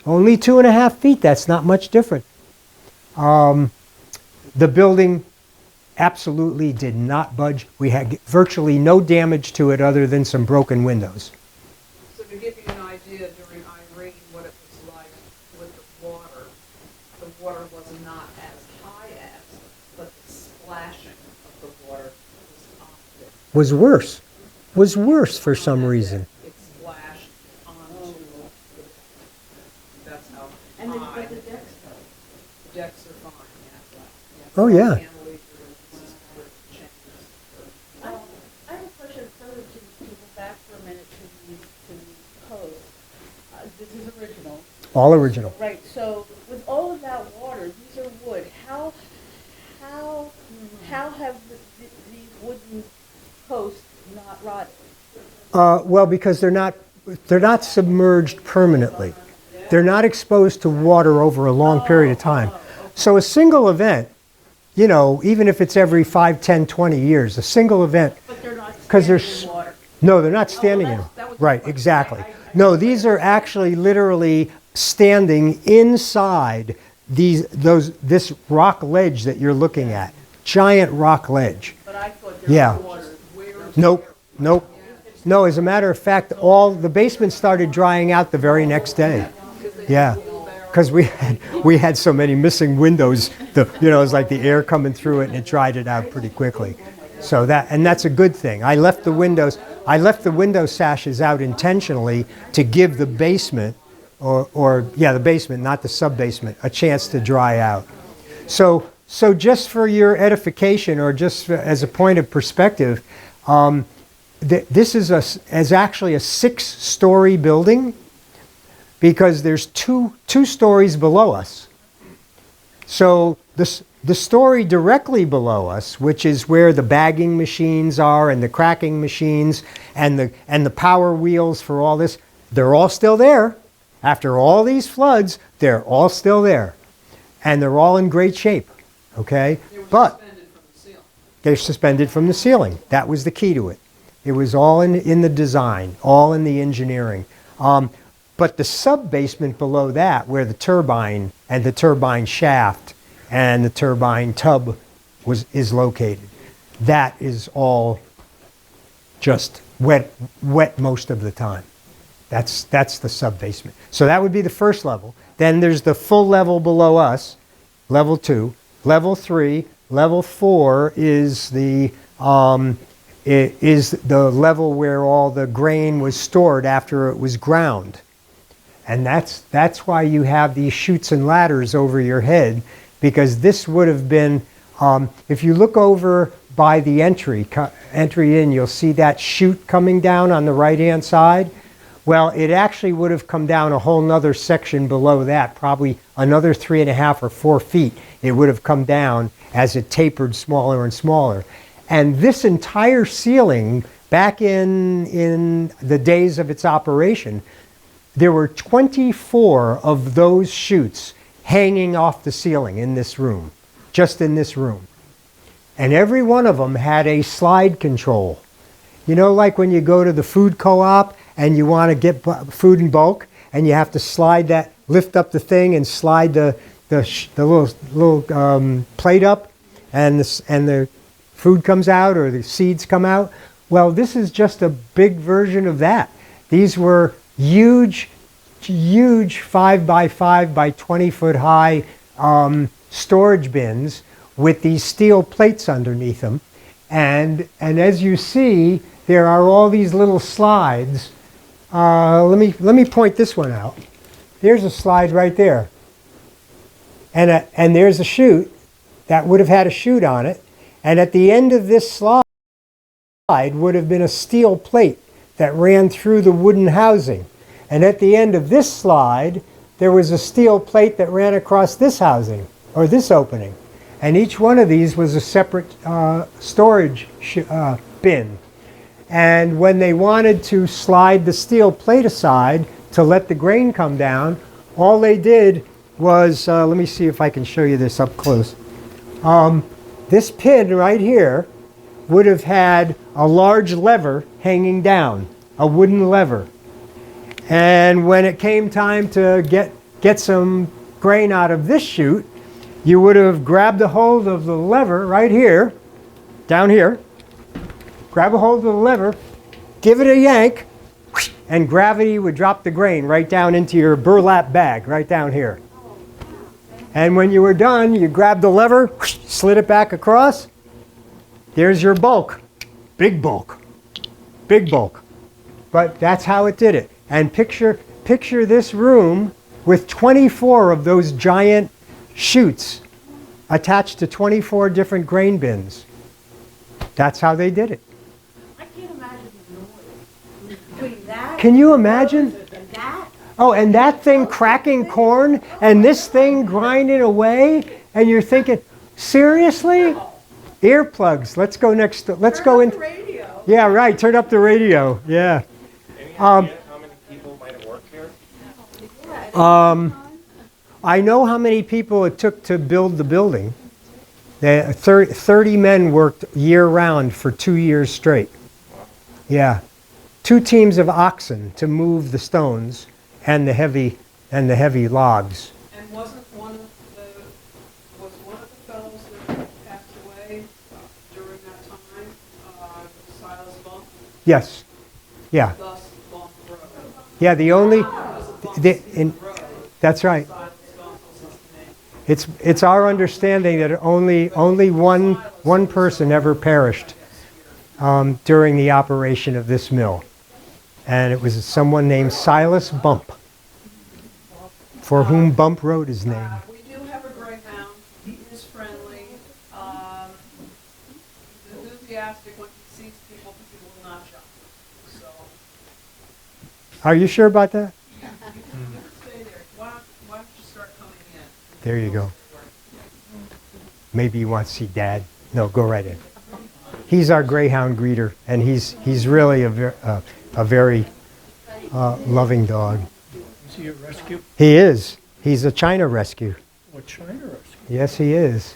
C: only 2.5 feet, that's not much different. The building absolutely did not budge. We had virtually no damage to it other than some broken windows.
D: So to give you an idea, during Irene, what it was like with the water was not as high as, but the splashing of the water was constant.
C: Was worse for some reason.
D: It splashed onto that's how
E: And
D: high.
E: but the decks though.
D: The decks are fine, yeah.
C: Oh, yeah.
D: Cantilever changes.
E: I have a question further to go back for a minute to these posts. This is original.
C: All original.
E: Right, so with all of that water, these are wood, how have these wooden posts not rotted?
C: Well, because they're not submerged permanently. They're not exposed to water over a long period of time. So a single event
B: you know, even if it's every 5, 10, 20 years, a single event.
F: But they're not
B: 'Cause
F: standing
B: there's-
F: in water.
B: No, they're not standing in.
F: that was the
B: Right,
F: question.
B: exactly.
F: I
B: No, these are actually literally standing inside this rock ledge that you're looking at. Giant rock ledge.
F: But I thought there
B: Yeah.
F: was water. Where is
B: Nope, nope. No, as a matter of fact, all the basement started drying out the very next day. Yeah, because we had so many missing windows. You know, it was like the air coming through it, and it dried it out pretty quickly. So that's a good thing. I left the window sashes out intentionally to give the basement, the basement, not the sub basement, a chance to dry out. So just for your edification, or just as a point of perspective, this is actually a 6-story building, because there's two stories below us. So the story directly below us, which is where the bagging machines are and the cracking machines and the power wheels for all this, they're all still there. After all these floods, they're all still there, and they're all in great shape. Okay, but they're suspended from the ceiling. That was the key to it. It was all in the design, all in the engineering. But the sub-basement below that, where the turbine and the turbine shaft and the turbine tub is located, that is all just wet most of the time. That's the sub-basement. So that would be the first level. Then there's the full level below us, level 2. Level 3, level 4 is the level where all the grain was stored after it was ground. And that's why you have these chutes and ladders over your head, because this would have been, if you look over by the entry in, you'll see that chute coming down on the right-hand side. Well, it actually would have come down a whole nother section below that, probably another 3.5 or 4 feet. It would have come down as it tapered smaller and smaller. And this entire ceiling, back in the days of its operation, there were 24 of those chutes hanging off the ceiling in this room, just in this room. And every one of them had a slide control. You know, like when you go to the food co-op and you want to get food in bulk, and you have to lift up the thing and slide the little plate up, and the food comes out, or the seeds come out. Well, this is just a big version of that. These were huge 5 by 5 by 20 foot high storage bins with these steel plates underneath them. And as you see, there are all these little slides. Let me point this one out. There's a slide right there. And there's a chute that would have had a chute on it. And at the end of this slide would have been a steel plate that ran through the wooden housing. And at the end of this slide, there was a steel plate that ran across this housing, or this opening. And each one of these was a separate storage bin. And when they wanted to slide the steel plate aside to let the grain come down, all they did was, let me see if I can show you this up close. This pin right here would have had a large lever hanging down, a wooden lever. And when it came time to get some grain out of this chute, you would have grabbed a hold of the lever right here, down here, grab a hold of the lever, give it a yank, and gravity would drop the grain right down into your burlap bag right down here. And when you were done, you grabbed the lever, slid it back across. There's your bulk. Big bulk. Big bulk. But that's how it did it. And picture this room with 24 of those giant chutes attached to 24 different grain bins. That's how they did it.
F: I can't imagine the noise between that.
B: Can you imagine?
F: And that.
B: Oh, and that thing cracking corn and this thing grinding away, and you're thinking, seriously? Earplugs. Let's go next. Let's go in.
F: Radio.
B: Yeah, right. Turn up the radio. Yeah.
A: Any idea how many people might have worked here?
B: I know how many people it took to build the building. 30 men worked year-round for 2 years straight. Yeah. 2 teams of oxen to move the stones and the heavy logs.
D: And was one of the fellows that passed away during that time, Silas Bump?
B: Yes. Yeah.
D: Thus Bump Road.
B: Yeah,
D: Road.
B: that's right.
D: Silas Bump was his name.
B: It's our understanding that only one person ever perished during the operation of this mill. And it was someone named Silas Bump, for whom Bump Road is named.
D: We do have a greyhound. He is friendly. He's enthusiastic when he sees people, but he will not jump. So,
B: Are you sure about that?
D: you can stay there. Why don't you start coming in?
B: There you go. Maybe you want to see Dad. No, go right in. He's our greyhound greeter, and he's really a very loving dog.
G: Is he a rescue?
B: He is. He's a China rescue.
G: What China rescue?
B: Yes, he is.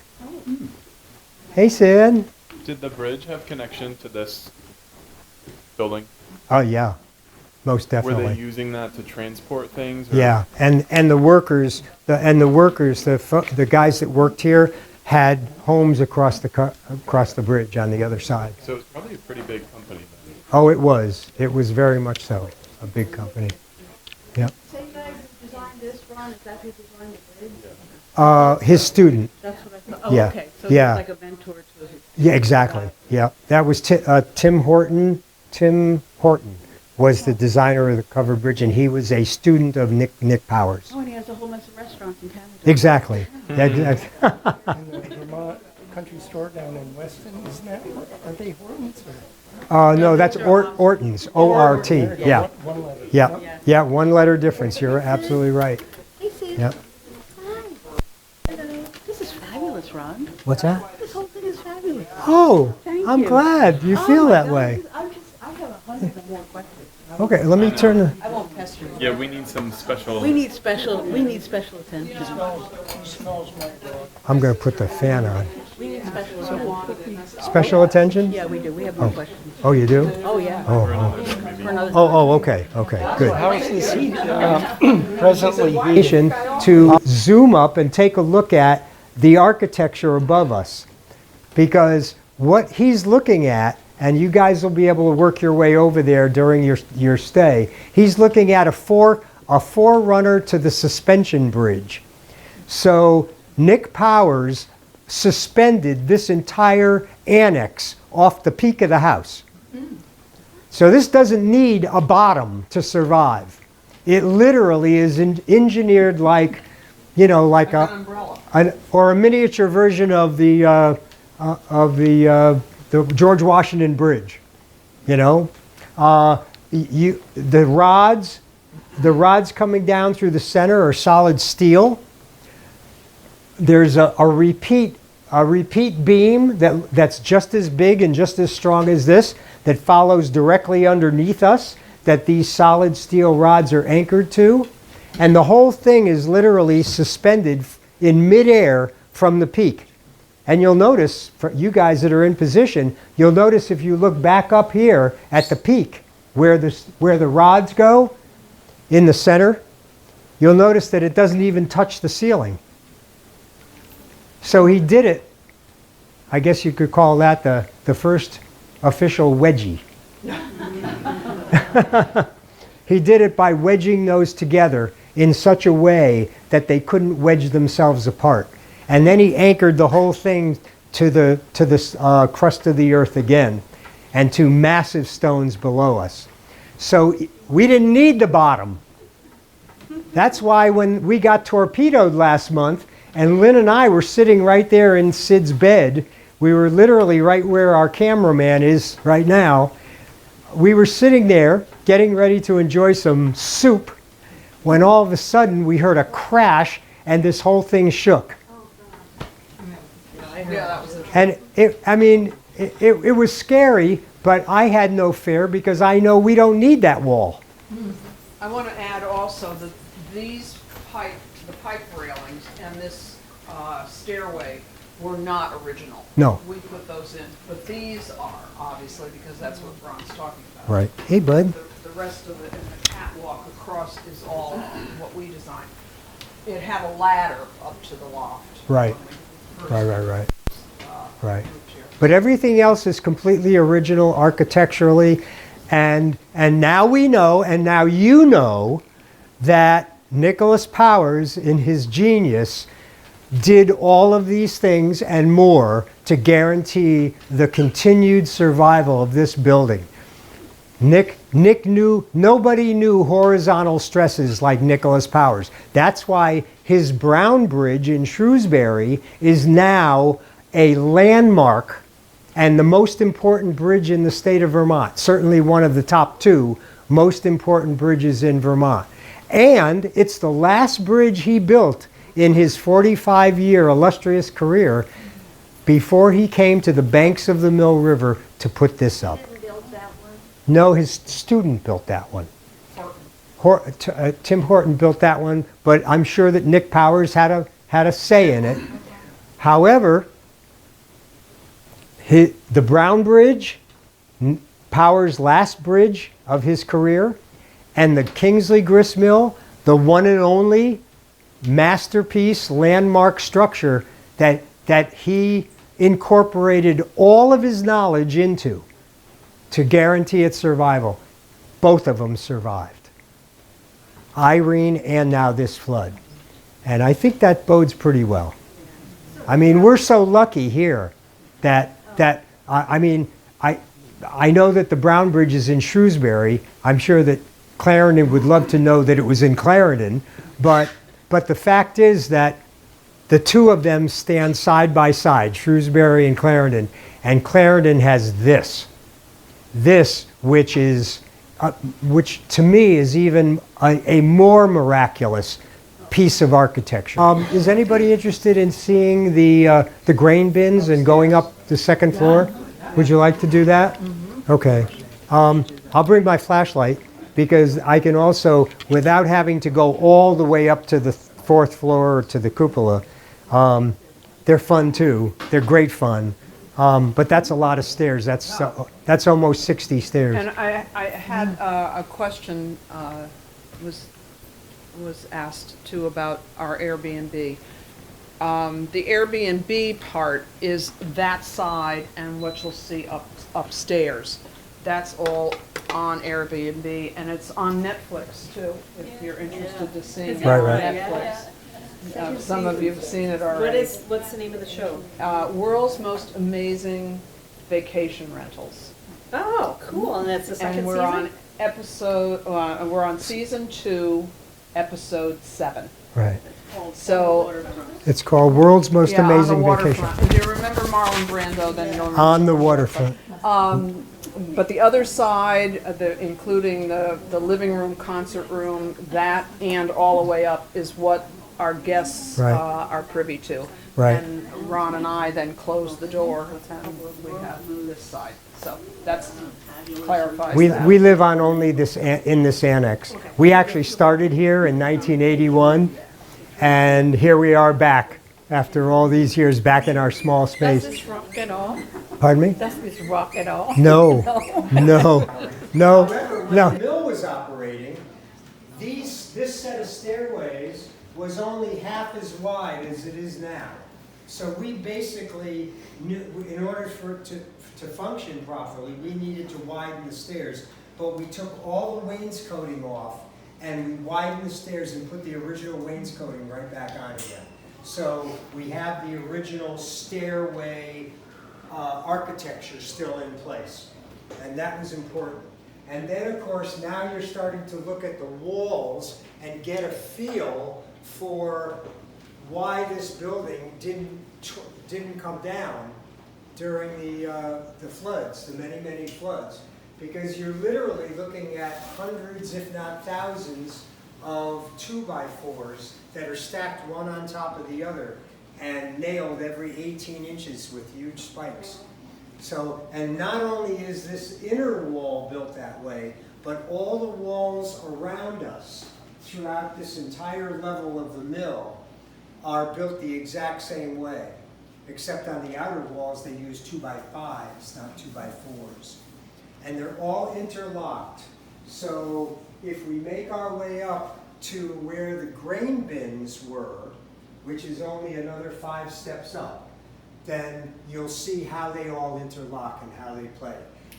B: Hey, Sid.
H: Did the bridge have connection to this building?
B: Oh yeah, most
H: Were
B: definitely.
H: they using that to transport things? Or?
B: Yeah, and the workers, the guys that worked here had homes across the bridge on the other side.
H: So it's probably a pretty big company then.
B: Oh, it was. It was very much so a big company. Yep.
F: Same guy who designed this, Ron, is that who designed the bridge?
B: His student.
F: That's what I thought. Oh,
B: Yeah.
F: okay. So
B: Yeah.
F: he's like a mentor to his.
B: Yeah, exactly. Yeah, that was Tim Horton. Tim Horton was the designer of the covered bridge, and he was a student of Nick Powers.
F: Oh, and he has a whole bunch of restaurants in Canada.
B: Exactly.
G: And the Vermont country store down in Weston, isn't that, are they Hortons or?
B: No, that's Orton's. O-R-T.
G: There you go,
B: Yeah.
G: One letter.
B: Yeah. Yeah. One letter difference. You're absolutely right.
F: Hey, Sid.
B: Yep.
F: Hi. Hello. This is fabulous, Ron.
B: What's that?
F: This whole thing is fabulous.
B: Oh,
F: Thank
B: I'm
F: you.
B: glad you
F: Oh
B: feel
F: my
B: that
F: God,
B: way.
F: I have 100 more questions.
B: Okay, let me turn the.
F: I won't pester you.
H: Yeah, we need some special.
F: We need special attention.
G: He smells my dog.
B: I'm going to put the fan on.
F: We need special attention.
B: Special attention?
F: Yeah, we do. We have more questions.
B: Oh, you do?
F: Oh, yeah.
B: Oh,
F: For another.
B: okay, good.
G: How is this presently heated?
B: To zoom up and take a look at the architecture above us, because what he's looking at, and you guys will be able to work your way over there during your stay, he's looking at a forerunner to the suspension bridge. So Nick Powers suspended this entire annex off the peak of the house. So this doesn't need a bottom to survive. It literally is engineered like, like
D: An umbrella.
B: or a miniature version of the George Washington Bridge. The rods coming down through the center are solid steel. There's a repeat beam that's just as big and just as strong as this that follows directly underneath us, that these solid steel rods are anchored to, and the whole thing is literally suspended in midair from the peak. And you'll notice, for you guys that are in position, you'll notice if you look back up here at the peak where the rods go in the center, you'll notice that it doesn't even touch the ceiling. So he did it. I guess you could call that the first official wedgie. He did it by wedging those together in such a way that they couldn't wedge themselves apart. And then he anchored the whole thing to the crust of the earth again, and to massive stones below us. So we didn't need the bottom. That's why when we got torpedoed last month, and Lynn and I were sitting right there in Sid's bed, we were literally right where our cameraman is right now. We were sitting there getting ready to enjoy some soup when all of a sudden we heard a crash and this whole thing shook.
D: Yeah, that was
B: And it was scary, but I had no fear because I know we don't need that wall.
D: I want to add also that the pipe railings and this stairway were not original.
B: No.
D: We put those in, but these are, obviously, because that's what Ron's talking about.
B: Right. Hey, bud.
D: The rest of it, and the catwalk across is all what we designed. It had a ladder up to the loft.
B: Right.
D: when we first,
B: Right. Right.
D: moved here.
B: But everything else is completely original architecturally, and now we know, and now you know, that Nicholas Powers, in his genius, did all of these things and more to guarantee the continued survival of this building. Nick knew, nobody knew horizontal stresses like Nicholas Powers. That's why his Brown Bridge in Shrewsbury is now a landmark and the most important bridge in the state of Vermont. Certainly one of the top 2 most important bridges in Vermont. And it's the last bridge he built in his 45-year illustrious career before he came to the banks of the Mill River to put this up.
F: Didn't build that one.
B: No, his student built that one. Tim Horton built that one, but I'm sure that Nick Powers had a say in it. However, the Brown Bridge, Powers' last bridge of his career, and the Kingsley Grist Mill, the one and only masterpiece landmark structure that he incorporated all of his knowledge into to guarantee its survival. Both of them survived. Irene and now this flood. And I think that bodes pretty well. I mean, we're so lucky here that I know that the Brown Bridge is in Shrewsbury. I'm sure that Clarendon would love to know that it was in Clarendon, but the fact is that the 2 of them stand side by side, Shrewsbury and Clarendon has this which is, which to me is even a more miraculous piece of architecture. Is anybody interested in seeing the grain bins and going up the 2nd floor? Would you like to do that? Okay. I'll bring my flashlight because I can also, without having to go all the way up to the 4th floor or to the cupola, they're fun too. They're great fun. But that's a lot of stairs. That's almost 60 stairs.
D: And I had a question was asked too about our Airbnb. The Airbnb part is that side and what you'll see upstairs. That's all on Airbnb, and it's on Netflix too, if you're interested to see it
B: Right,
D: on
B: right.
D: Netflix. Some of you have seen it already.
E: What's the name of the show?
D: World's Most Amazing Vacation Rentals.
E: Oh, cool, and that's the second
D: And we're
E: season?
D: we're on season 2, episode 7.
B: Right.
D: So,
B: It's called World's Most
D: yeah,
B: Amazing
D: on the
B: Vacation.
D: waterfront. If you remember Marlon Brando, then you'll remember.
B: On the waterfront.
D: But the other side, including the living room, concert room, that and all the way up is what our guests
B: Right.
D: are privy to.
B: Right.
D: And Ron and I then close the door and we have this side. So that's clarifies that.
B: We live on only this in this annex. We actually started here in 1981, and here we are back after all these years, back in our small
F: Does
B: space.
F: this rock at all?
B: Pardon me?
F: Does this rock at all?
B: No, no.
C: When
B: No.
C: the mill was operating, this set of stairways was only half as wide as it is now. So we basically knew, in order for it to function properly, we needed to widen the stairs. But we took all the wainscoting off and we widened the stairs and put the original wainscoting right back on again. So we have the original stairway architecture still in place. And that was important. And then, of course, now you're starting to look at the walls and get a feel for why this building didn't come down during the floods, the many, many floods. Because you're literally looking at hundreds, if not thousands, of 2x4s that are stacked one on top of the other and nailed every 18 inches with huge spikes. So, and not only is this inner wall built that way, but all the walls around us throughout this entire level of the mill are built the exact same way.
B: except on the outer walls they use 2x5s, not 2x4s. And they're all interlocked. So if we make our way up to where the grain bins were, which is only another 5 steps up, then you'll see how they all interlock and how they play.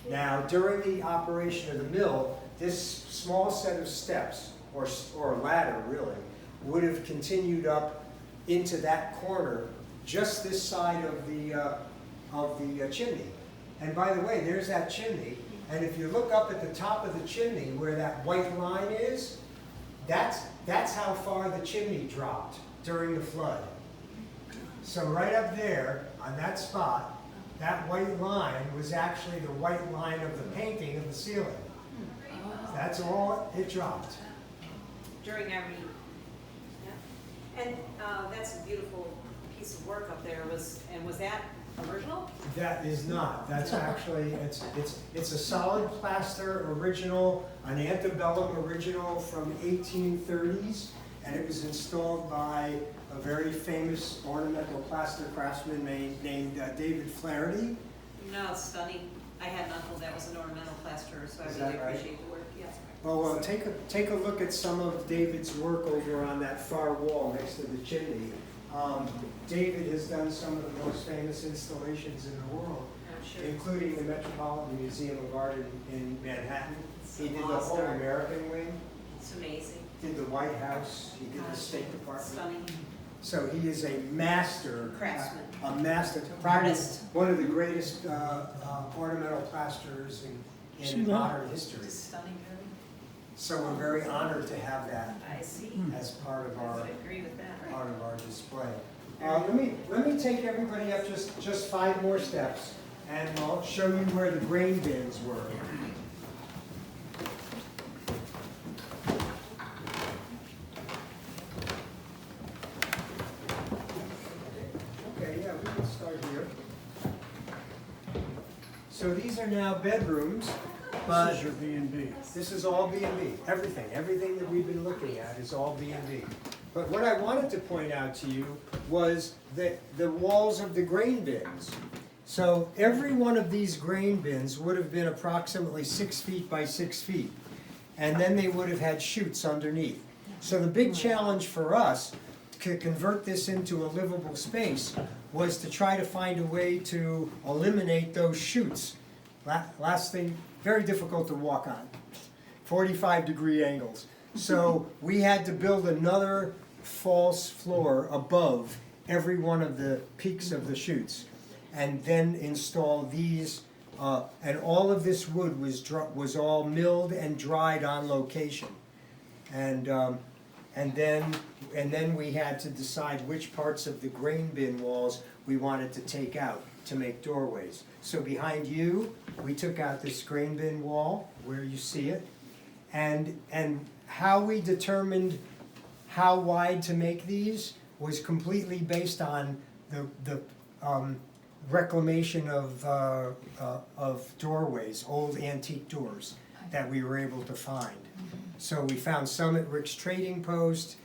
B: Now, during the operation of the mill, this small set of steps, or ladder really, would have continued up into that corner, just this side of the chimney. And by the way, there's that chimney, and if you look up at the top of the chimney where that white line is, that's how far the chimney dropped during the flood. So right up there, on that spot, that white line was actually the white line of the painting of the ceiling. That's all it dropped.
I: During our meeting. Yeah. And that's a beautiful piece of work up there. Was that original?
B: That is not. That's actually, it's a solid plaster original, an antebellum original from 1830s, and it was installed by a very famous ornamental plaster craftsman named David Flaherty.
I: No, it's stunning. I had an uncle that was an ornamental plasterer, so I
B: Is
I: really
B: that right?
I: appreciate the work. Yes.
B: Well, take a look at some of David's work over on that far wall next to the chimney. David has done some of the most famous installations in the world,
I: I'm sure.
B: including the Metropolitan Museum of Art in Manhattan. He did the
I: Lost
B: whole
I: art.
B: American wing,
I: It's amazing.
B: did the White House, he did the
I: Gosh,
B: State Department.
I: Stunning.
B: So he is a master,
I: Craftsman.
B: a master, probably
I: Artist.
B: one of the greatest ornamental plasterers in modern history.
I: Just stunning, really.
B: So we're very honored to have that
I: I see.
B: as part of
I: I
B: our
I: would agree with that.
B: part of our display. Let me take everybody up just 5 more steps, and I'll show you where the grain bins were. Okay, yeah, we can start here. So these are now bedrooms, but
G: This is your B and B.
B: this is all B&B. Everything that we've been looking at is all B&B. But what I wanted to point out to you was that the walls of the grain bins. So every one of these grain bins would have been approximately 6 feet by 6 feet. And then they would have had chutes underneath. So the big challenge for us to convert this into a livable space was to try to find a way to eliminate those chutes. Last thing, very difficult to walk on, 45-degree angles. So we had to build another false floor above every one of the peaks of the chutes, and then install these. And all of this wood was all milled and dried on location, and then we had to decide which parts of the grain bin walls we wanted to take out to make doorways. So behind you, we took out this grain bin wall where you see it, and how we determined how wide to make these was completely based on the reclamation of doorways, old antique doors that we were able to find. So we found some at Rick's Trading Post,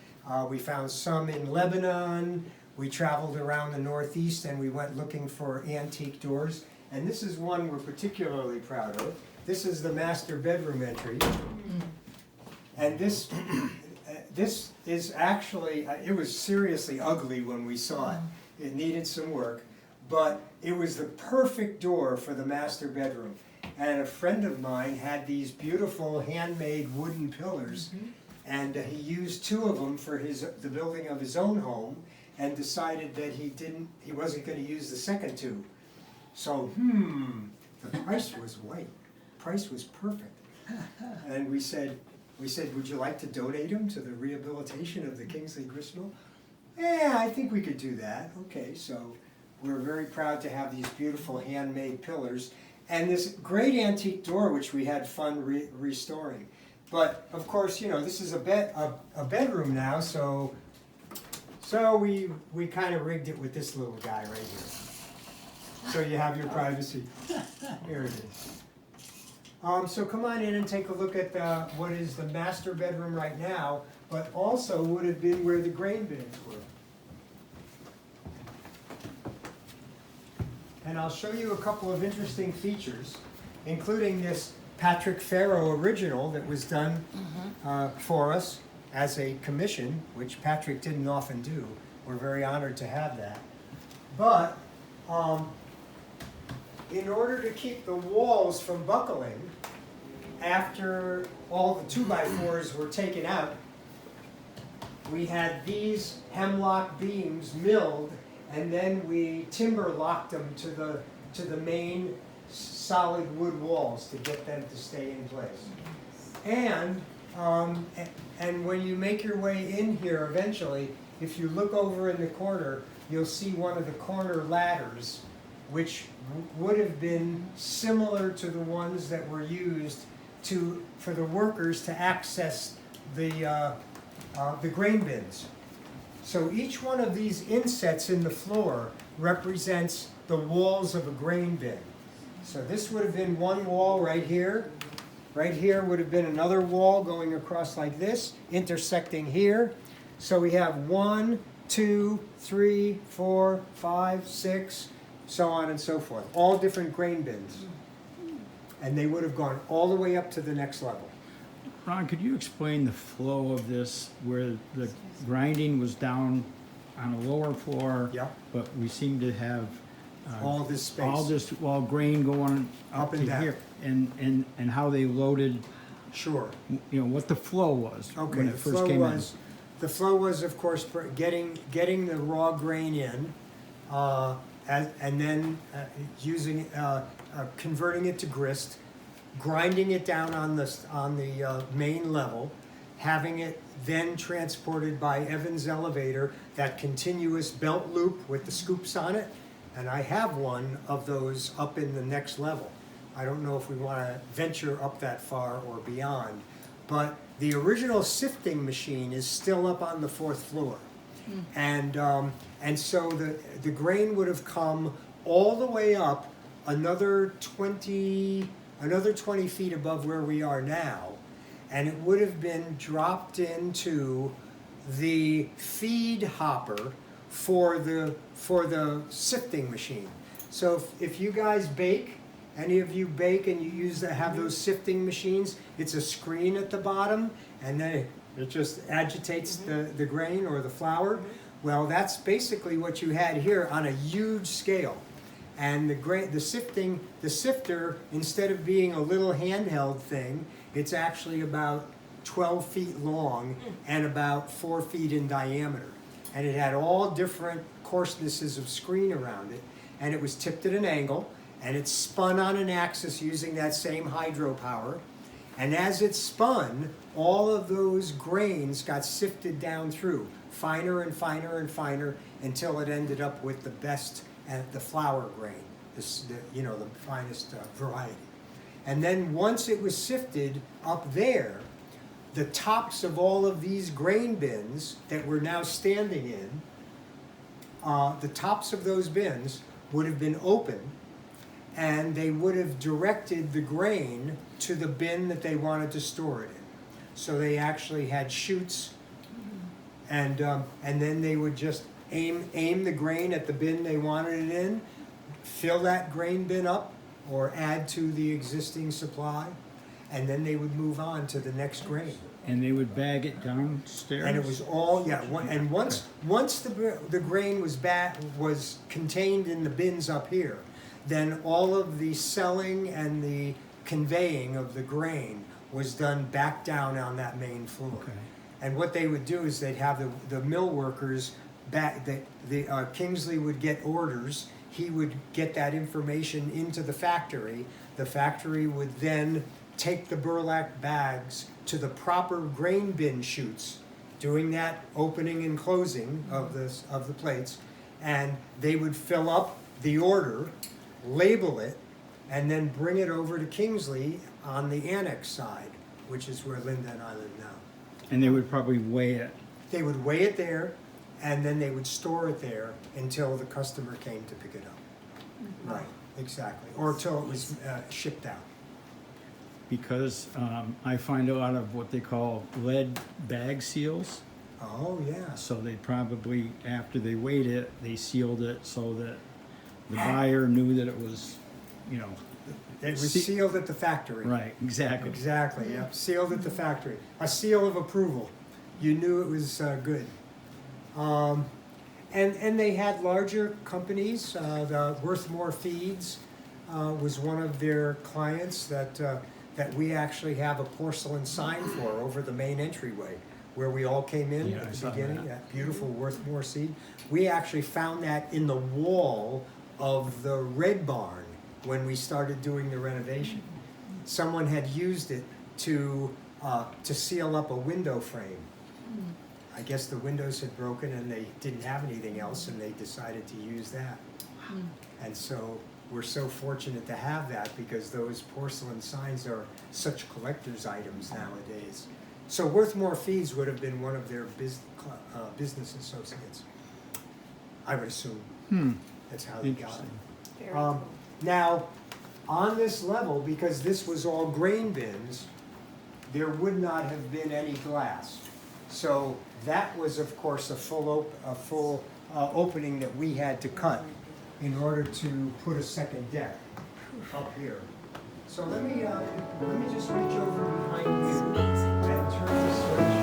B: we found some in Lebanon, we traveled around the Northeast and we went looking for antique doors. And this is one we're particularly proud of. This is the master bedroom entry. And this is actually, it was seriously ugly when we saw it. It needed some work, but it was the perfect door for the master bedroom. And a friend of mine had these beautiful handmade wooden pillars, and he used 2 of them for the building of his own home, and decided that he wasn't going to use the second 2. So, the price was right. Price was perfect. And we said, would you like to donate them to the rehabilitation of the Kingsley Grist mill? Yeah, I think we could do that. Okay, so we're very proud to have these beautiful handmade pillars and this great antique door, which we had fun restoring. But of course, this is a bedroom now, so we kind of rigged it with this little guy right here. So you have your privacy. Here it is. So come on in and take a look at what is the master bedroom right now, but also would have been where the grain bins were. and I'll show you a couple of interesting features, including this Patrick Farrow original that was done for us as a commission, which Patrick didn't often do. We're very honored to have that. But in order to keep the walls from buckling, after all the 2x4s were taken out, we had these hemlock beams milled, and then we timber locked them to the main solid wood walls to get them to stay in place. And when you make your way in here eventually, if you look over in the corner, you'll see one of the corner ladders, which would have been similar to the ones that were used for the workers to access the grain bins. So each one of these insets in the floor represents the walls of a grain bin. So this would have been one wall right here. Right here would have been another wall going across like this, intersecting here. So we have 1, 2, 3, 4, 5, 6, so on and so forth. All different grain bins. And they would have gone all the way up to the next level.
C: Ron, could you explain the flow of this, where the grinding was down on a lower floor?
B: Yeah.
C: But we seem to have
B: All this space.
C: all grain going
B: Up
C: up
B: and
C: to
B: down.
C: here, and how they loaded,
B: Sure.
C: what the flow was
B: Okay,
C: when it
B: the
C: first
B: flow
C: came
B: was, the flow was, of course, getting the raw grain in, and then converting it to grist, grinding it down on the main level, having it then transported by Evans elevator, that continuous belt loop with the scoops on it, and I have one of those up in the next level. I don't know if we want to venture up that far or beyond, but the original sifting machine is still up on the 4th floor. And so the grain would have come all the way up another 20 feet above where we are now, and it would have been dropped into the feed hopper for the sifting machine. So if you guys bake, any of you bake and you have those sifting machines, it's a screen at the bottom, and then it just agitates the grain or the flour. Well, that's basically what you had here on a huge scale. And the sifter, instead of being a little handheld thing, it's actually about 12 feet long and about 4 feet in diameter. And it had all different coarsenesses of screen around it. And it was tipped at an angle, and it spun on an axis using that same hydropower. And as it spun, all of those grains got sifted down through, finer and finer and finer, until it ended up with the best the flour grain, the finest variety. And then once it was sifted up there, the tops of all of these grain bins that we're now standing in, the tops of those bins would have been open, and they would have directed the grain to the bin that they wanted to store it in. So they actually had chutes, and then they would just aim the grain at the bin they wanted it in, fill that grain bin up, or add to the existing supply, and then they would move on to the next grain.
C: And they would bag it downstairs?
B: And it was all, and once the grain was contained in the bins up here, then all of the selling and the conveying of the grain was done back down on that main floor.
C: Okay.
B: And what they would do is they'd have the mill workers back, Kingsley would get orders, he would get that information into the factory would then take the burlap bags to the proper grain bin chutes, doing that opening and closing of the plates, and they would fill up the order, label it, and then bring it over to Kingsley on the annex side, which is where Linda and I live now.
C: And they would probably weigh it?
B: They would weigh it there, and then they would store it there until the customer came to pick it up. Right, exactly, or until it was shipped out.
C: Because I find a lot of what they call lead bag seals.
B: Oh, yeah.
C: So they probably, after they weighed it, they sealed it so that
J: the buyer knew that it was, you know,
B: It was sealed at the factory.
J: right, exactly.
B: Exactly, yep, sealed at the factory. A seal of approval. You knew it was good. And they had larger companies. The Worthmore Feeds was one of their clients that we actually have a porcelain sign for over the main entryway, where we all came in
J: Yeah, I
B: at the
J: saw
B: beginning,
J: that.
B: that beautiful Worthmore seed. We actually found that in the wall of the Red Barn when we started doing the renovation. Someone had used it to seal up a window frame. I guess the windows had broken and they didn't have anything else and they decided to use that. And so we're so fortunate to have that because those porcelain signs are such collector's items nowadays. So Worthmore Feeds would have been one of their business associates, I would assume. That's how they got it. Now, on this level, because this was all grain bins, there would not have been any glass. So that was, of course, a full opening that we had to cut in order to put a second deck up here. So let me just reach over behind you and turn the switch.